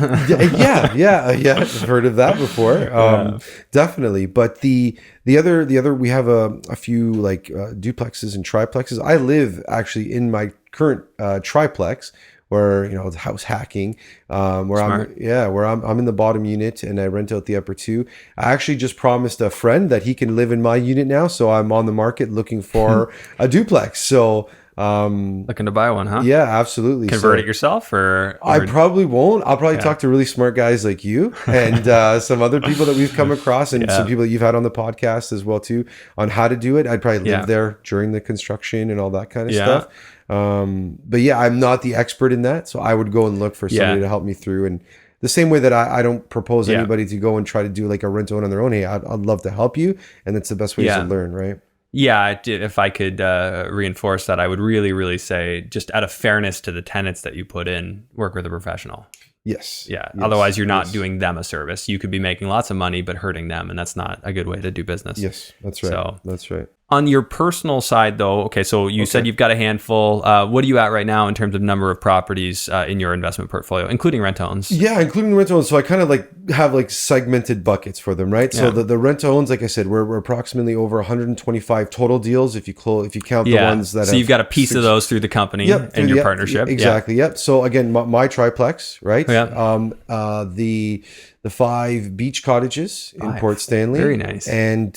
yeah, I've heard of that before. Definitely. But the other, we have a few like duplexes and triplexes. I live actually in my current triplex, where it's house hacking, where Smart. I'm in the bottom unit and I rent out the upper two. I actually just promised a friend that he can live in my unit now, so I'm on the market looking for a duplex. So looking to buy one, huh? Yeah, absolutely. Convert it yourself, or I probably won't. I'll probably talk to really smart guys like you and some other people that we've come across, and some people that you've had on the podcast as well too, on how to do it. I'd probably live there during the construction and all that kind of stuff. But yeah, I'm not the expert in that, so I would go and look for somebody to help me through. And the same way that I don't propose anybody to go and try to do like a rent own on their own. Hey, I'd love to help you, and that's the best way to learn, right? Yeah, if I could reinforce that, I would really, really say, just out of fairness to the tenants that you put in, work with a professional. Yes. Yeah. Otherwise, you're not doing them a service. You could be making lots of money, but hurting them, and that's not a good way to do business. Yes, that's right. So that's right. On your personal side, though, okay, so you said you've got a handful. What are you at right now in terms of number of properties in your investment portfolio, including rent owns? Yeah, including rent owns. So I kind of like have like segmented buckets for them, right? So the rent owns, like I said, we're approximately over 125 total deals if you count the ones that. So you've got a piece of those through the company and your partnership. Exactly. Yep. So again, my triplex, right? The 5 beach cottages in Port Stanley. Very nice. And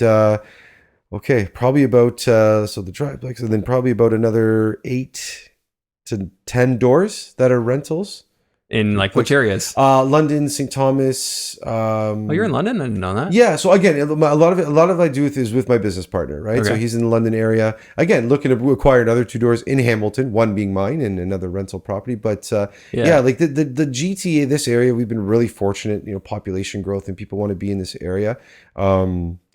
probably about so the triplex, and then probably about another 8 to 10 doors that are rentals. In like which areas? London, St. Thomas. You're in London? I didn't know that. Yeah. So again, a lot of I do is with my business partner, right? Okay. So he's in the London area. Again, looking to acquire another 2 doors in Hamilton, one being mine and another rental property. But like the GTA, this area, we've been really fortunate. Population growth and people want to be in this area.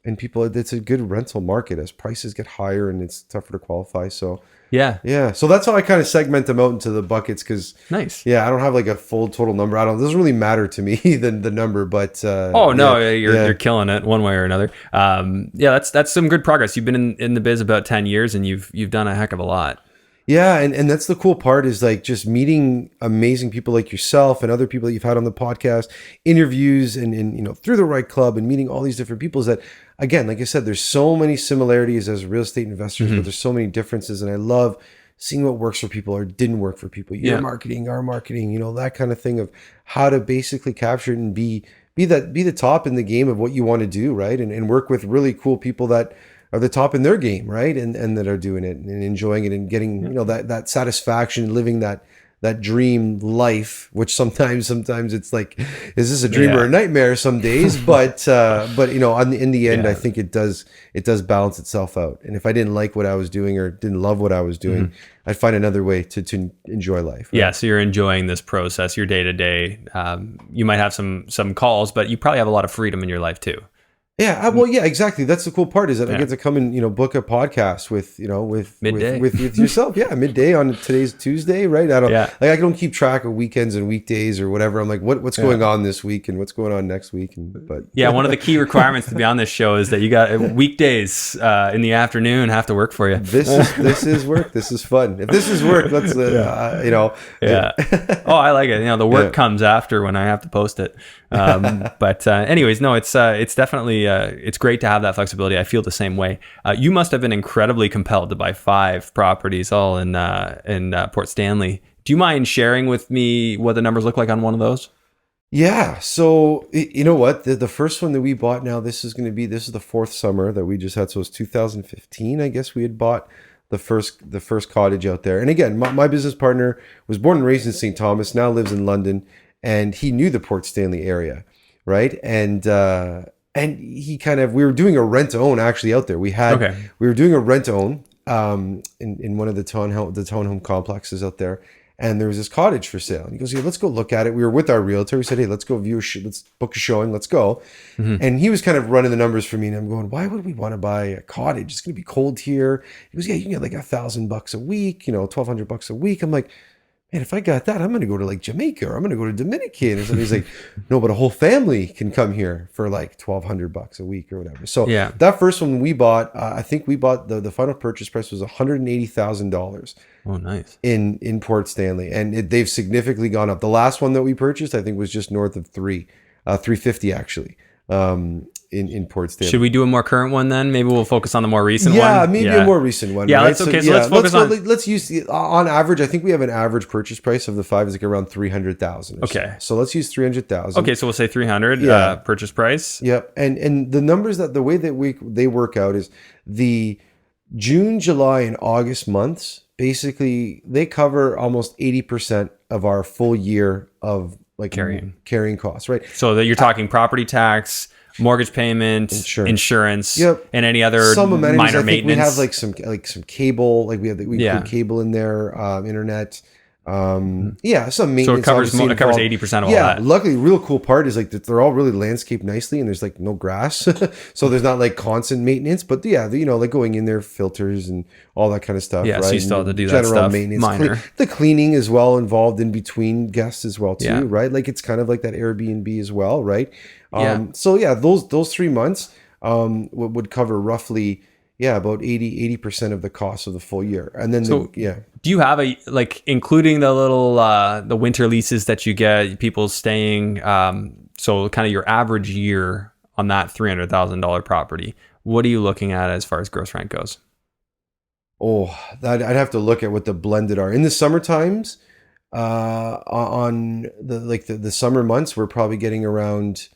And people, it's a good rental market as prices get higher and it's tougher to qualify. So so that's how I kind of segment them out into the buckets, because I don't have like a full total number. It doesn't really matter to me the number, but you're killing it one way or another. That's some good progress. You've been in the biz about 10 years and you've done a heck of a lot. Yeah, and that's the cool part, is like just meeting amazing people like yourself and other people that you've had on the podcast, interviews, and through the right club, and meeting all these different people. Is that, again, like I said, there's so many similarities as real estate investors, but there's so many differences, and I love seeing what works for people or didn't work for people. Your marketing, our marketing, that kind of thing, of how to basically capture it and be the top in the game of what you want to do, right? And work with really cool people that are the top in their game, right? And that are doing it and enjoying it and getting, that satisfaction, living that dream life, which sometimes it's like, is this a dream or a nightmare some days? But in the end, I think it does balance itself out. And if I didn't like what I was doing or didn't love what I was doing, I'd find another way to enjoy life. Right? Yeah. So you're enjoying this process, your day to day. You might have some calls, but you probably have a lot of freedom in your life too. Yeah, well, yeah, exactly. That's the cool part, is that I get to come and book a podcast with midday with yourself. Yeah, midday on today's Tuesday, right? I don't keep track of weekends and weekdays or whatever. I'm like, what's going on this week and what's going on next week, but one of the key requirements to be on this show is that you got weekdays in the afternoon have to work for you. This is work. This is fun. If this is work, let's Oh, I like it. The work comes after when I have to post it. But anyways, no, it's definitely it's great to have that flexibility. I feel the same way. You must have been incredibly compelled to buy 5 properties all in Port Stanley. Do you mind sharing with me what the numbers look like on one of those? Yeah. So you know what? The first one that we bought, now this is the 4th summer that we just had. So it's 2015, I guess, we had bought the first cottage out there. And again, my business partner was born and raised in St. Thomas, now lives in London, and he knew the Port Stanley area, right? And he we were doing a rent own actually out there. We were doing a rent own in one of the townhome complexes out there. and there was this cottage for sale. And he goes, yeah, let's go look at it. We were with our realtor. We said, hey, let's go view let's book a showing. Let's go. And he was kind of running the numbers for me. And I'm going, why would we want to buy a cottage? It's going to be cold here. He goes, yeah, you can get like $1,000 a week, $1,200 a week. I'm like, man, if I got that, I'm going to go to like Jamaica or I'm going to go to Dominican. And he's like, no, but a whole family can come here for like $1,200 a week or whatever. So that first one we bought, I think we bought the final purchase price was $180,000. Oh, nice. In Port Stanley. And they've significantly gone up. The last one that we purchased, I think was just north of 350 actually. In Port Stanley. Should we do a more current one then? Maybe we'll focus on the more recent one. Yeah, maybe a more recent one. Yeah, right? let's focus on. Let's use on average. I think we have an average purchase price of the 5 is like around 300,000. Okay, so let's use 300,000. Okay, so we'll say 300 purchase price. Yep, and the numbers the way that they work out is the June, July, and August months. Basically, they cover almost 80% of our full year of like carrying costs, right? So that you're talking property tax, mortgage payment, insurance, and any other some amenities. Minor I think maintenance. we have like some cable, like we include cable in there, internet. Some maintenance. So it covers 80% of all that. Luckily, real cool part is like that they're all really landscaped nicely, and there's like no grass, so there's not like constant maintenance. But like going in there, filters and all that kind of stuff. Yeah, right? so you still have to do that general stuff. Maintenance, Minor. The cleaning is well involved in between guests as well too, right? Like it's kind of like that Airbnb as well, right? So those 3 months would cover roughly about 80% of the cost of the full year. And then do you have including the little the winter leases that you get, people staying, so kind of your average year on that $300,000 property, what are you looking at as far as gross rent goes? I'd have to look at what the blended are. In the summer times, on the summer months, we're probably getting around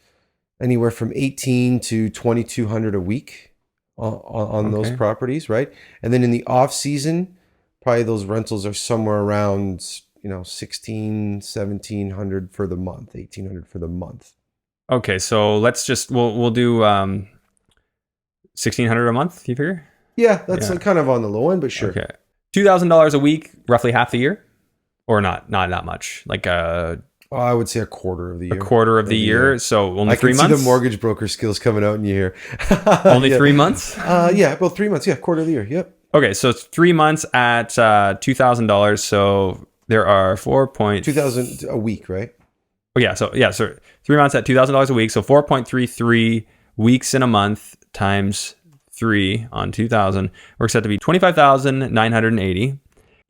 anywhere from 1,800 to 2,200 a week on those properties, right? And then in the off season, probably those rentals are somewhere around 1,700 for the month, 1,800 for the month. Okay, so we'll do 1,600 a month. You figure? Yeah, that's kind of on the low end, but sure. Okay, $2,000 a week, roughly half the year, or not that much, like I would say a quarter of the year. A quarter of the year. So only 3 months? I can see the mortgage broker skills coming out in you here. Only 3 months? About 3 months. Yeah, quarter of the year. Yep. Okay, so it's 3 months at $2,000. So there are $2,000 a week, right? Oh, yeah. So 3 months at $2,000 a week. So 4.33 weeks in a month times 3 on 2,000 works out to be $25,980.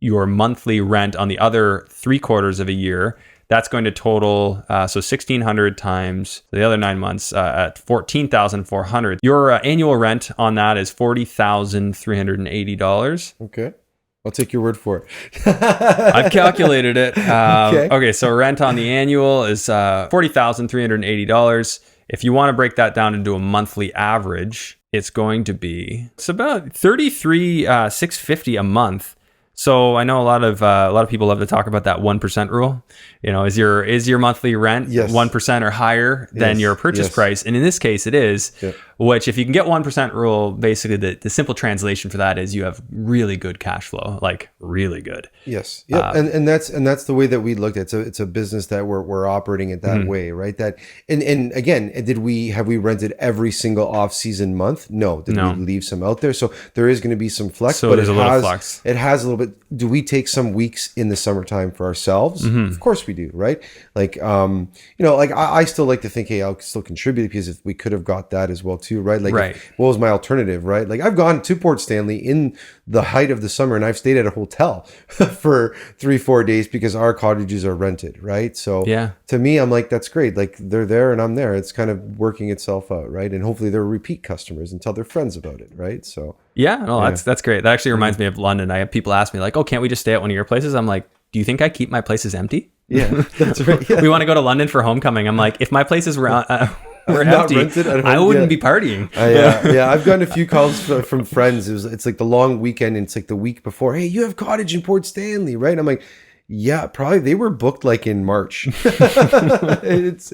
Your monthly rent on the other 3 quarters of a year, that's going to total, so 1,600 times the other 9 months at 14,400. Your annual rent on that is $40,380. Okay. I'll take your word for it. I've calculated it. Okay, so rent on the annual is $40,380. If you want to break that down into a monthly average, it's about $33,650 a month. So I know a lot of people love to talk about that 1% rule. Is your monthly rent 1% or higher than your purchase price? And in this case, it is. Yep. Which, if you can get 1% rule, basically the simple translation for that is you have really good cash flow, like really good. Yes. Yeah. And that's the way that we looked at it. It's a business that we're operating it that way, right? That and again, have we rented every single off-season month? No. Did we leave some out there? So there is going to be some flex, but there's a little flex. It has a little bit. Do we take some weeks in the summertime for ourselves? Of course we do, right? Like I still like to think, hey, I'll still contribute, because if we could have got that as well too, right? Like, what was my alternative, right? Like, I've gone to Port Stanley in the height of the summer, and I've stayed at a hotel for 3-4 days because our cottages are rented, right? So to me, I'm like, that's great. Like, they're there and I'm there. It's kind of working itself out, right? And hopefully they're repeat customers and tell their friends about it, right? So that's great. That actually reminds me of London. I have people ask me like, oh, can't we just stay at one of your places? I'm like, do you think I keep my places empty? Yeah, that's right. Yeah. We want to go to London for homecoming. I'm like, if my places were empty, rented at home, I wouldn't be partying. I've gotten a few calls from friends. It's like the long weekend, and it's like the week before. Hey, you have cottage in Port Stanley, right? I'm like, yeah, probably they were booked like in March. It's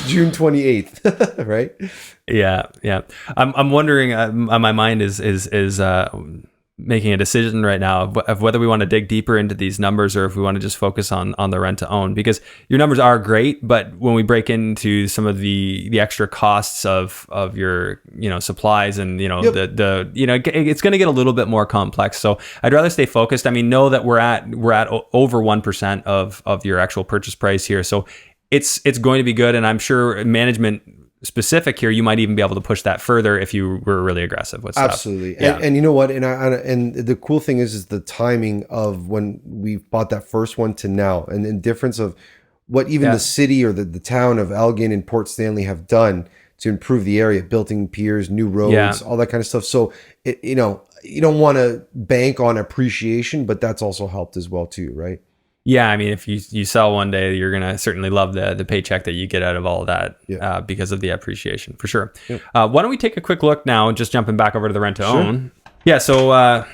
June 28th, right? Yeah. I'm wondering. My mind is making a decision right now of whether we want to dig deeper into these numbers or if we want to just focus on the rent to own, because your numbers are great, but when we break into some of the extra costs of your supplies and it's going to get a little bit more complex. So I'd rather stay focused. I mean, know that we're at over 1% of your actual purchase price here, so it's going to be good, and I'm sure management specific here, you might even be able to push that further if you were really aggressive with stuff. Absolutely. Yeah. And you know what? And the cool thing is the timing of when we bought that first one to now, and the difference of what even the city or the town of Elgin and Port Stanley have done to improve the area, building piers, new roads, all that kind of stuff. So, you don't want to bank on appreciation, but that's also helped as well too, right? Yeah, I mean, if you sell one day, you're going to certainly love the paycheck that you get out of all of that because of the appreciation, for sure. Yeah. Why don't we take a quick look now, just jumping back over to the rent to own. Yeah, so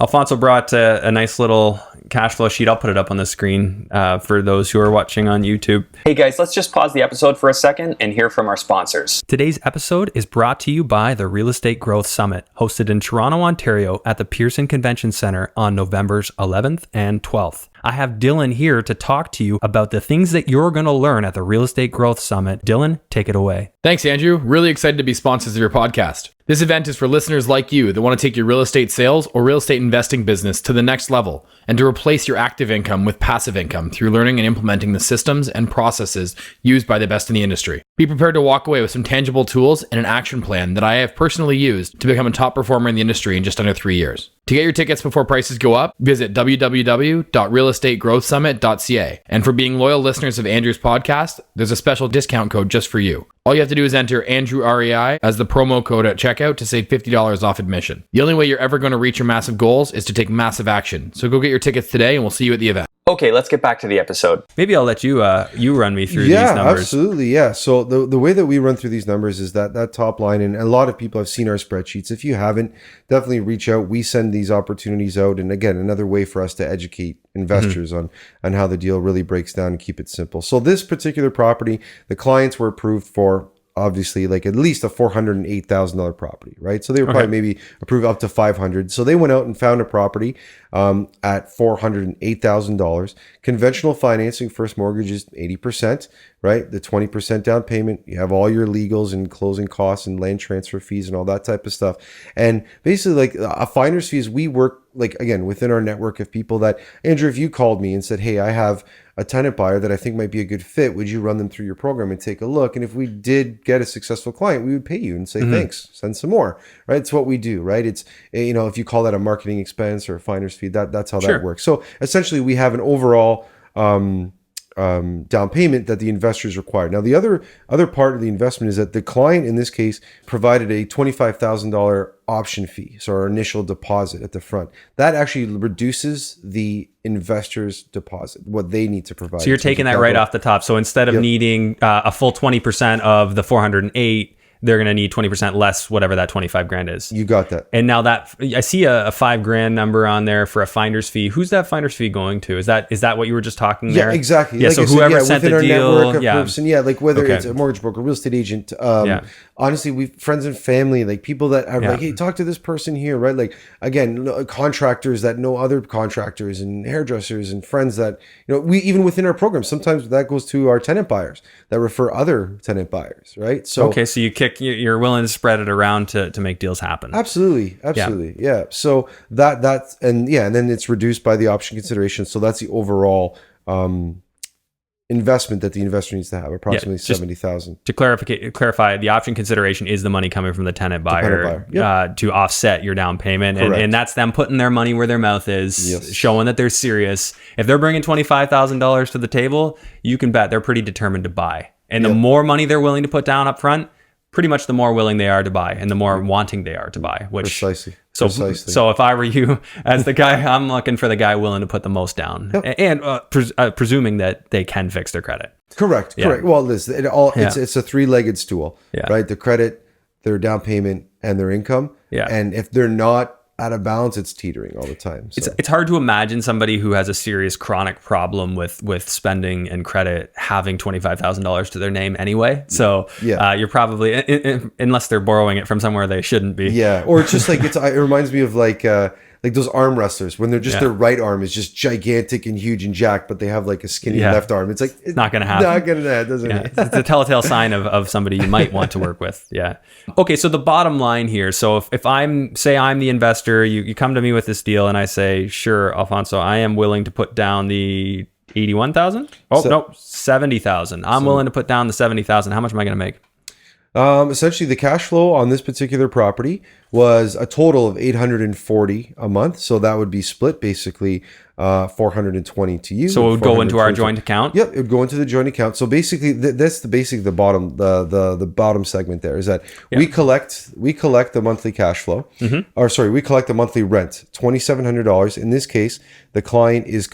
Alfonso brought a nice little cash flow sheet. I'll put it up on the screen for those who are watching on YouTube. Hey guys, let's just pause the episode for a second and hear from our sponsors. Today's episode is brought to you by the Real Estate Growth Summit, hosted in Toronto, Ontario at the Pearson Convention Centre on November 11th and 12th. I have Dylan here to talk to you about the things that you're going to learn at the Real Estate Growth Summit. Dylan, take it away. Thanks, Andrew. Really excited to be sponsors of your podcast. This event is for listeners like you that want to take your real estate sales or real estate investing business to the next level and to replace your active income with passive income through learning and implementing the systems and processes used by the best in the industry. Be prepared to walk away with some tangible tools and an action plan that I have personally used to become a top performer in the industry in just under 3 years. To get your tickets before prices go up, visit www.realestategrowthsummit.ca. And for being loyal listeners of Andrew's podcast, there's a special discount code just for you. All you have to do is enter Andrew REI as the promo code at checkout to save $50 off admission. The only way you're ever going to reach your massive goals is to take massive action. So go get your tickets today and we'll see you at the event. Okay, let's get back to the episode. Maybe I'll let you run me through these numbers. Yeah, absolutely. Yeah. So the way that we run through these numbers is that top line, and a lot of people have seen our spreadsheets. If you haven't, definitely reach out. We send these opportunities out. And again, another way for us to educate investors on how the deal really breaks down and keep it simple. So this particular property, the clients were approved for obviously like at least a $408,000 property, right? So they were probably maybe approved up to 500. So they went out and found a property at $408,000. Conventional financing, first mortgage is 80%, right? The 20% down payment, you have all your legals and closing costs and land transfer fees and all that type of stuff. And basically like a finder's fees, we work like, again, within our network of people that, Andrew, if you called me and said, hey, I have a tenant buyer that I think might be a good fit, would you run them through your program and take a look? And if we did get a successful client, we would pay you and say, thanks, send some more, right? It's what we do, right? It's, if you call that a marketing expense or a finder's fee, that's how that works. So essentially we have an overall down payment that the investors require. Now, the other part of the investment is that the client in this case provided a $25,000 option fee, so our initial deposit at the front. That actually reduces the investor's deposit, what they need to provide. So you're taking that right off the top. So instead of needing a full 20% of the 408, they're going to need 20% less, whatever that 25 grand is. You got that. And now that I see a $5,000 number on there for a finder's fee. Who's that finder's fee going to? Is that what you were just talking there? Yeah, exactly. Yeah. Like so whoever sent the deal, person, like whether it's a mortgage broker, real estate agent, honestly, we friends and family, like people that are like, hey, talk to this person here, right? Like again, contractors that know other contractors and hairdressers and friends that, we even within our program, sometimes that goes to our tenant buyers that refer other tenant buyers, right? So okay, so you're willing to spread it around to make deals happen. Absolutely. Yeah. So that's and then it's reduced by the option consideration. So that's the overall investment that the investor needs to have, approximately $70,000. To clarify, the option consideration is the money coming from the tenant buyer, to offset your down payment, and that's them putting their money where their mouth is, showing that they're serious. If they're bringing $25,000 to the table, you can bet they're pretty determined to buy. And the more money they're willing to put down up front, pretty much the more willing they are to buy and the more wanting they are to buy. Precisely. So if I were you as the guy, I'm looking for the guy willing to put the most down, and presuming that they can fix their credit. Correct. Well, listen, it's a three-legged stool, right? The credit, their down payment, and their income. Yeah. And if they're not out of balance, it's teetering all the time. So. It's hard to imagine somebody who has a serious chronic problem with spending and credit having $25,000 to their name anyway. So you're probably, unless they're borrowing it from somewhere they shouldn't be. Yeah, or it's just like it reminds me of like those arm wrestlers when they're just their right arm is just gigantic and huge and jacked, but they have like a skinny left arm. It's like it's not going to happen. Not going to happen, doesn't it? It's a telltale sign of somebody you might want to work with. Yeah. Okay, so the bottom line here. So if I'm the investor, you come to me with this deal, and I say, sure, Alfonso, I am willing to put down the 81,000. Oh no, 70,000. I'm willing to put down the 70,000. How much am I going to make? Essentially, the cash flow on this particular property was a total of 840 a month. So that would be split basically 420 to you. So it would go into our joint account. Yep, it would go into the joint account. So basically, that's the bottom the bottom segment there is that we collect the monthly cash flow, or sorry, we collect the monthly rent, $2,700. In this case, the client is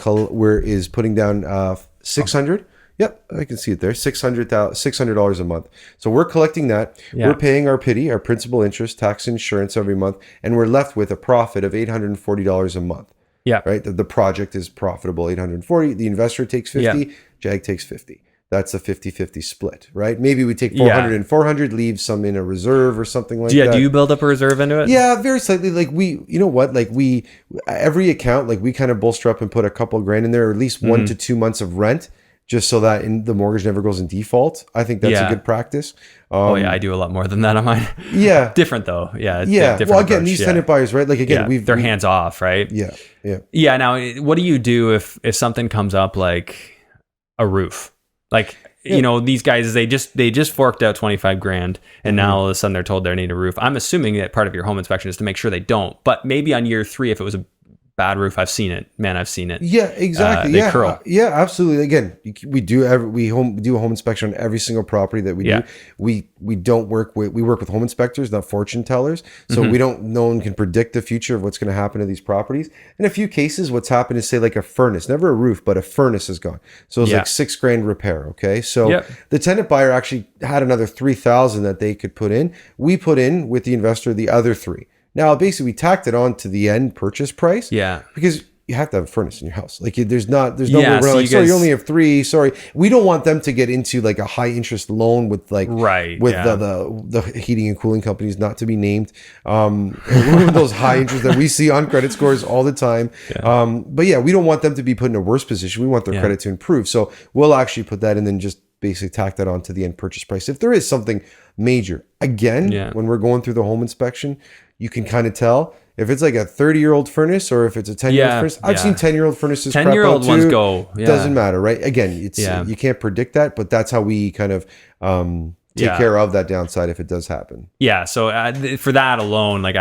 putting down 600. Yep, I can see it there. $600 a month. So we're collecting that. Yeah. We're paying our PITI, our principal, interest, tax, insurance every month, and we're left with a profit of $840 a month. Yeah, right. The project is profitable, 840. The investor takes 50. JAG takes 50. That's a 50-50 split, right? Maybe we take 400 and 400, leave some in a reserve or something like that. Yeah, do you build up a reserve into it? Yeah, very slightly. Like every account, like we kind of bolster up and put a couple grand in there, or at least 1 to 2 months of rent, just so that the mortgage never goes in default. I think that's a good practice. I do a lot more than that on mine. Yeah. Different though. Yeah. Different well, again, approach. These tenant buyers, right? Like again, they're hands off, right? Yeah. Yeah. Now, what do you do if something comes up like a roof? Like, these guys, they just forked out 25 grand and now all of a sudden they're told they need a roof. I'm assuming that part of your home inspection is to make sure they don't, but maybe on year 3, if it was a bad roof, I've seen it. Man, I've seen it. Yeah, exactly. They curl. Yeah, absolutely. Again, we do a home inspection on every single property that we do. We work with home inspectors, not fortune tellers. So no one can predict the future of what's going to happen to these properties. In a few cases, what's happened is, say, like a furnace, never a roof, but a furnace is gone. So it's like $6 grand repair. Okay. So the tenant buyer actually had another 3,000 that they could put in. We put in with the investor the other 3. Now, basically, we tacked it on to the end purchase price. Yeah. Because you have to have a furnace in your house. Like, there's no way around. So sorry, you only have 3. Sorry. We don't want them to get into like a high interest loan with the heating and cooling companies, not to be named. Those high interest that we see on credit scores all the time. Yeah. But we don't want them to be put in a worse position. We want their credit to improve. So we'll actually put that and then just basically tack that on to the end purchase price. If there is something major, again, when we're going through the home inspection, you can kind of tell if it's like a 30-year-old furnace or if it's a 10-year-old furnace. I've seen 10-year-old furnaces. 10-year-old ones go. Yeah. Doesn't matter, right? Again, it's you can't predict that, but that's how we kind of take care of that downside if it does happen. Yeah. So for that alone, like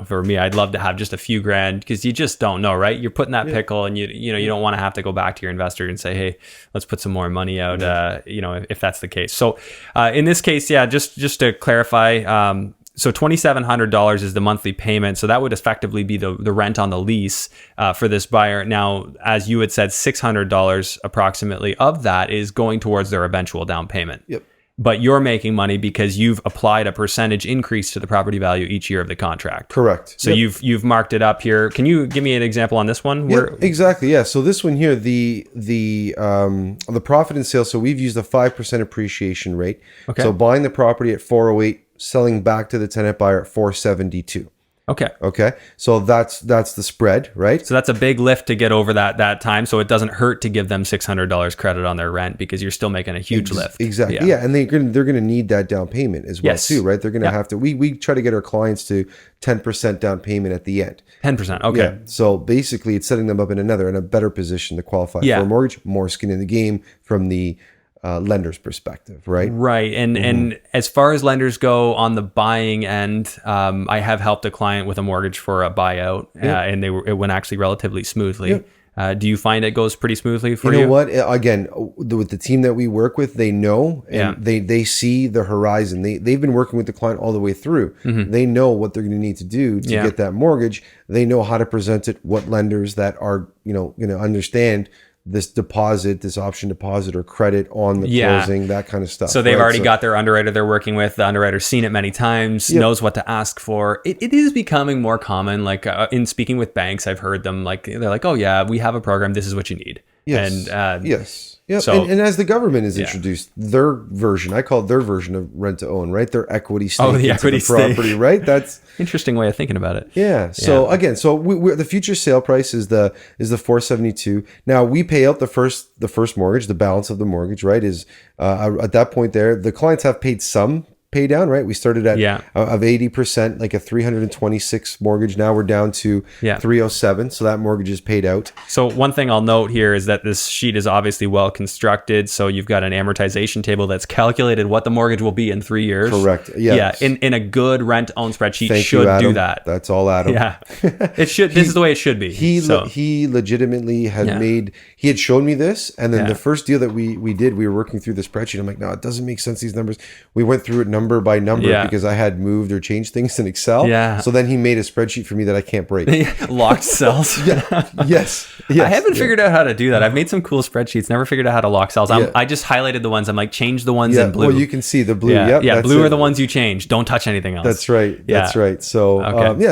for me, I'd love to have just a few grand because you just don't know, right? You're putting that pickle, and you don't want to have to go back to your investor and say, hey, let's put some more money out. If that's the case. So in this case, just to clarify. So $2,700 is the monthly payment. So that would effectively be the rent on the lease for this buyer. Now, as you had said, $600 approximately of that is going towards their eventual down payment. Yep. But you're making money because you've applied a percentage increase to the property value each year of the contract. Correct. So you've marked it up here. Can you give me an example on this one? Exactly. Yeah. So this one here, the profit and sale. So we've used a 5% appreciation rate. Okay. So buying the property at 408. Selling back to the tenant buyer at 472. Okay. So that's the spread, right? So that's a big lift to get over that time. So it doesn't hurt to give them $600 credit on their rent because you're still making a huge lift. Exactly. Yeah. And they're going to need that down payment as well too, right? They're going to have to. We try to get our clients to 10% down payment at the end. 10%. Okay. Yeah. So basically, it's setting them up in a better position to qualify for a mortgage, more skin in the game from the lender's perspective, right? Right. And as far as lenders go on the buying end, I have helped a client with a mortgage for a buyout, and it went actually relatively smoothly. Do you find it goes pretty smoothly for you? You know what? Again, with the team that we work with, they know and they see the horizon. They've been working with the client all the way through. They know what they're going to need to do to get that mortgage. They know how to present it, what lenders that are going to understand this deposit, this option deposit or credit on the closing, that kind of stuff. So they've already got their underwriter they're working with. The underwriter's seen it many times, knows what to ask for. It is becoming more common. Like in speaking with banks, I've heard them like, they're like, oh yeah, we have a program. This is what you need. Yes. And yes. Yeah, so, and as the government has introduced their version, I call it their version of rent to own, right? Their equity stake the equity property, stake. Right? That's interesting way of thinking about it. Yeah. So again, we the future sale price is the 472. Now we pay out the first mortgage, the balance of the mortgage, right? Is at that point there, the clients have paid some pay down, right? We started at of 80%, like a 326 mortgage. Now we're down to 307. So that mortgage is paid out. So one thing I'll note here is that this sheet is obviously well constructed. So you've got an amortization table that's calculated what the mortgage will be in 3 years. Correct. Yeah. Yeah. In a good rent own spreadsheet Thank should you, Adam. do that. That's all Adam. Yeah. It should. This is the way it should be. He legitimately had he had shown me this. And then the first deal that we did, we were working through the spreadsheet. I'm like, no, it doesn't make sense, these numbers. We went through it number by number because I had moved or changed things in Excel. Yeah. So then he made a spreadsheet for me that I can't break. Locked cells. Yes. I haven't figured out how to do that. I've made some cool spreadsheets. Never figured out how to lock cells. I just highlited the ones. I'm like, change the ones in blue. Well, you can see the blue. Yeah. Blue are the ones you change. Don't touch anything else. That's right. That's right. So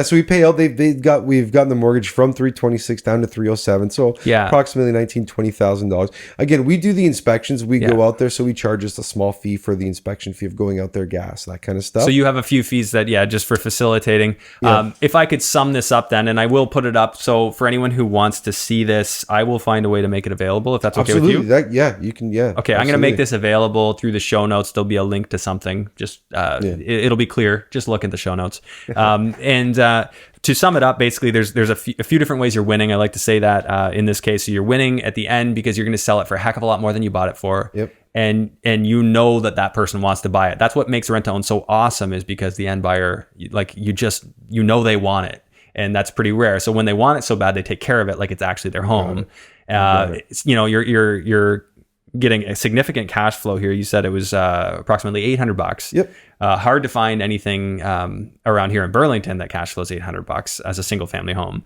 so we pay out. We've gotten the mortgage from 326 down to 307. So approximately $20,000. Again, we do the inspections. We go out there, so we charge just a small fee for the inspection fee of going out there, gas, that kind of stuff. So you have a few fees that, just for facilitating. If I could sum this up then, and I will put it up. So for anyone who wants to see this, I will find a way to make it available if that's okay with you. You can. Yeah. Okay. I'm going to make this available through the show notes. There'll be a link to something. Just, it'll be clear. Just look at the show notes. To sum it up, basically, there's a few different ways you're winning. I like to say that in this case, so you're winning at the end because you're going to sell it for a heck of a lot more than you bought it for. Yep. And you know that person wants to buy it. That's what makes rent to own so awesome, is because the end buyer, like they want it, and that's pretty rare. So when they want it so bad, they take care of it like it's actually their home. You're getting a significant cash flow here. You said it was approximately $800. Yep. Hard to find anything around here in Burlington that cash flows $800 as a single family home.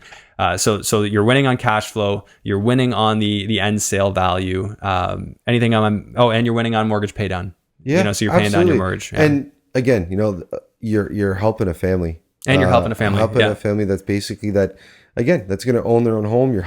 So you're winning on cash flow. You're winning on the end sale value. And you're winning on mortgage pay down. Yeah. So you're paying down your mortgage. Yeah. And again, you're helping a family. And you're helping a family. A family that's basically that. Again, that's going to own their own home. We're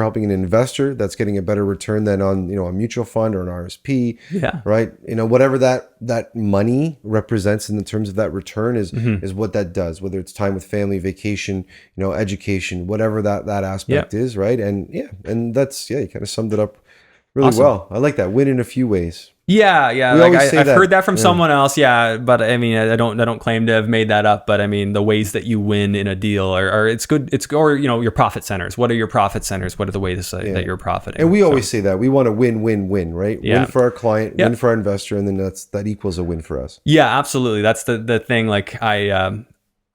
helping an investor that's getting a better return than on, a mutual fund or an RSP. Yeah. Right. Whatever that money represents in terms of that return is what that does, whether it's time with family, vacation, education, whatever that aspect is. Right. And that's, you kind of summed it up really well. I like that. Win in a few ways. Yeah. I've heard that from someone else. Yeah, but I mean, I don't claim to have made that up. But I mean, the ways that you win in a deal are it's good. Your profit centers. What are your profit centers? What are the ways that you're profiting? And we always say that we want to win, right? Yeah. Win for our client, win for our investor, and then that equals a win for us. Yeah, absolutely. That's the thing. Like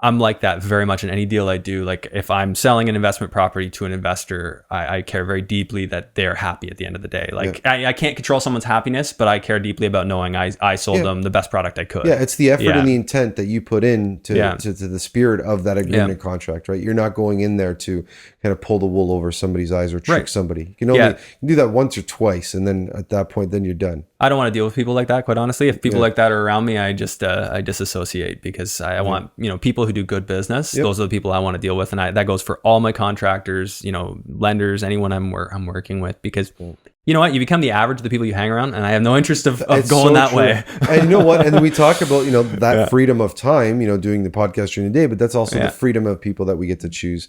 I'm like that very much in any deal I do. Like if I'm selling an investment property to an investor, I care very deeply that they're happy at the end of the day. Like I can't control someone's happiness, but I care deeply about knowing I sold them the best product I could. Yeah, it's the effort and the intent that you put in to the spirit of that agreement and contract, right? You're not going in there to kind of pull the wool over somebody's eyes or trick somebody. You can only do that once or twice, and then at that point, then you're done. I don't want to deal with people like that, quite honestly. If people like that are around me, I just I disassociate, because I want people who do good business. Those are the people I want to deal with, and that goes for all my contractors, lenders, anyone I'm working with, because you know what, you become the average of the people you hang around, and I have no interest of going that way. And you know what? And we talk about that freedom of time, doing the podcast during the day, but that's also the freedom of people that we get to choose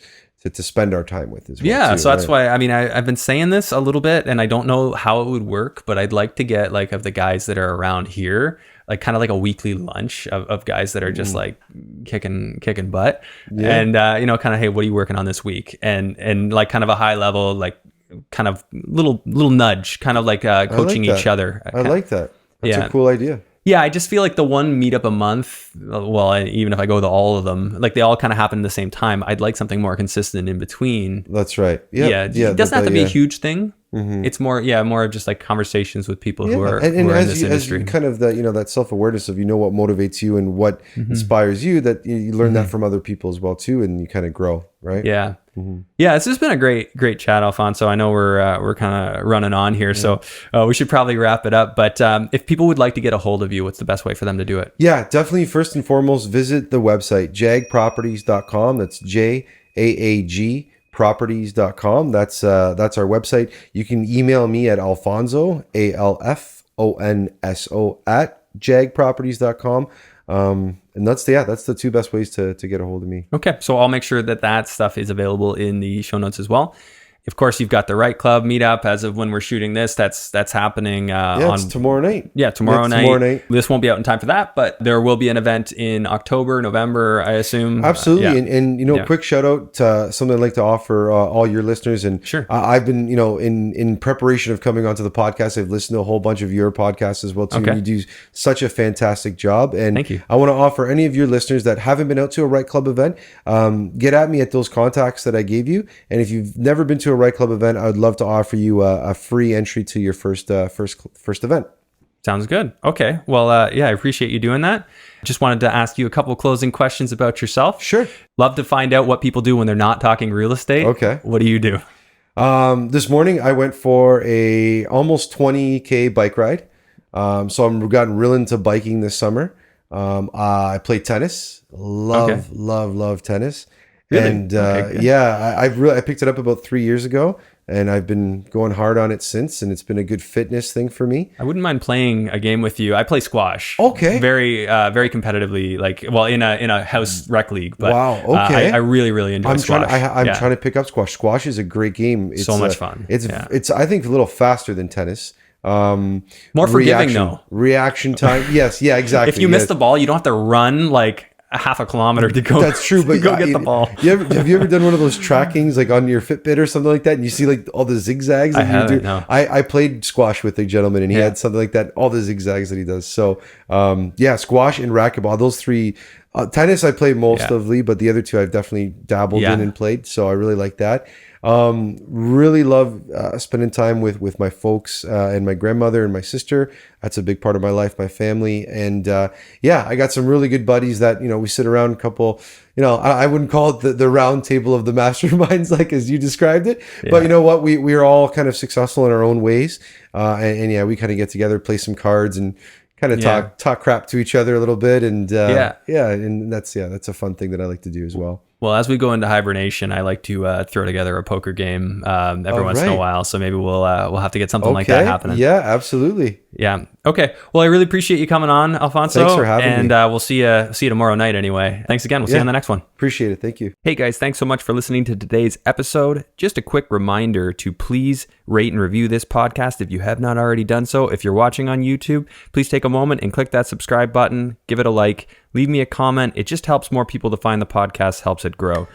to spend our time with as well. Yeah, so that's why, I mean, I've been saying this a little bit, and I don't know how it would work, but I'd like to get of the guys that are around here, kind of like a weekly lunch of guys that are just kicking butt, and kind of, hey, what are you working on this week, and kind of a high level, kind of little nudge, kind of coaching each other. I like that. That's a cool idea. Yeah, I just feel like the one meetup a month, well, even if I go to all of them, they all kind of happen at the same time. I'd like something more consistent in between. That's right. Yeah. It doesn't have to be a huge thing. It's more of just like conversations with people who are and in as this you, industry. as you kind of that, that self-awareness of what motivates you and what inspires you, that you learn that from other people as well too, and you kind of grow, right? Yeah. Yeah, it's just been a great chat, Alfonso. I know we're kind of running on here, so we should probably wrap it up. But if people would like to get a hold of you, what's the best way for them to do it? Yeah, definitely. First and foremost, visit the website, jagproperties.com. That's JAAG properties.com. That's our website. You can email me at Alfonso, ALFONSO @jagproperties.com. And that's the two best ways to get a hold of me. Okay, so I'll make sure that stuff is available in the show notes as well. Of course, you've got the Right Club meetup as of when we're shooting this. That's happening it's tomorrow night. Yeah, tomorrow night. This won't be out in time for that, but there will be an event in October, November, I assume. Absolutely. And quick shout out to something I'd like to offer all your listeners. And sure. I've been, in preparation of coming onto the podcast, I've listened to a whole bunch of your podcasts as well too. Okay. You do such a fantastic job. And thank you. I want to offer any of your listeners that haven't been out to a Right Club event, get at me at those contacts that I gave you. And if you've never been to a Right Club event, I would love to offer you a free entry to your first event. Sounds good. Okay. Well, I appreciate you doing that. Just wanted to ask you a couple closing questions about yourself. Sure. Love to find out what people do when they're not talking real estate. Okay. What do you do? This morning I went for a almost 20K bike ride. So I've gotten real into biking this summer. I play tennis. Love tennis. Really? And Okay, I picked it up about 3 years ago, and I've been going hard on it since, and it's been a good fitness thing for me. I wouldn't mind playing a game with you. I play squash. Okay. Very competitively, in a house rec league. But, wow. Okay. I really enjoy squash. I'm trying to pick up squash. Squash is a great game. It's so much fun. It's I think a little faster than tennis. More forgiving though. Reaction time. Yes. Yeah. Exactly. If you miss the ball, you don't have to run like a half a kilometer to go. That's true, but go get the ball. Have you ever done one of those trackings like on your Fitbit or something like that, and you see like all the zigzags? No. I played squash with a gentleman, and he had something like that, all the zigzags that he does. So squash and racquetball, those three. Tennis I play mostly, but the other two I've definitely dabbled in and played. So I really like that. Really love spending time with my folks and my grandmother and my sister. That's a big part of my life, my family. And I got some really good buddies that, we sit around a couple, I wouldn't call it the round table of the masterminds like as you described it. Yeah. But you know what? We are all kind of successful in our own ways. And we kind of get together, play some cards and kind of talk crap to each other a little bit. And and that's a fun thing that I like to do as well. Well, as we go into hibernation, I like to throw together a poker game every once in a while. So maybe we'll have to get something like that happening. Yeah, absolutely. Yeah. Okay. Well, I really appreciate you coming on, Alfonso. Thanks for having me. And we'll see you tomorrow night anyway. Thanks again. We'll see you on the next one. Appreciate it. Thank you. Hey guys, thanks so much for listening to today's episode. Just a quick reminder to please rate and review this podcast if you have not already done so. If you're watching on YouTube, please take a moment and click that subscribe button, give it a like, leave me a comment. It just helps more people to find the podcast, helps it grow.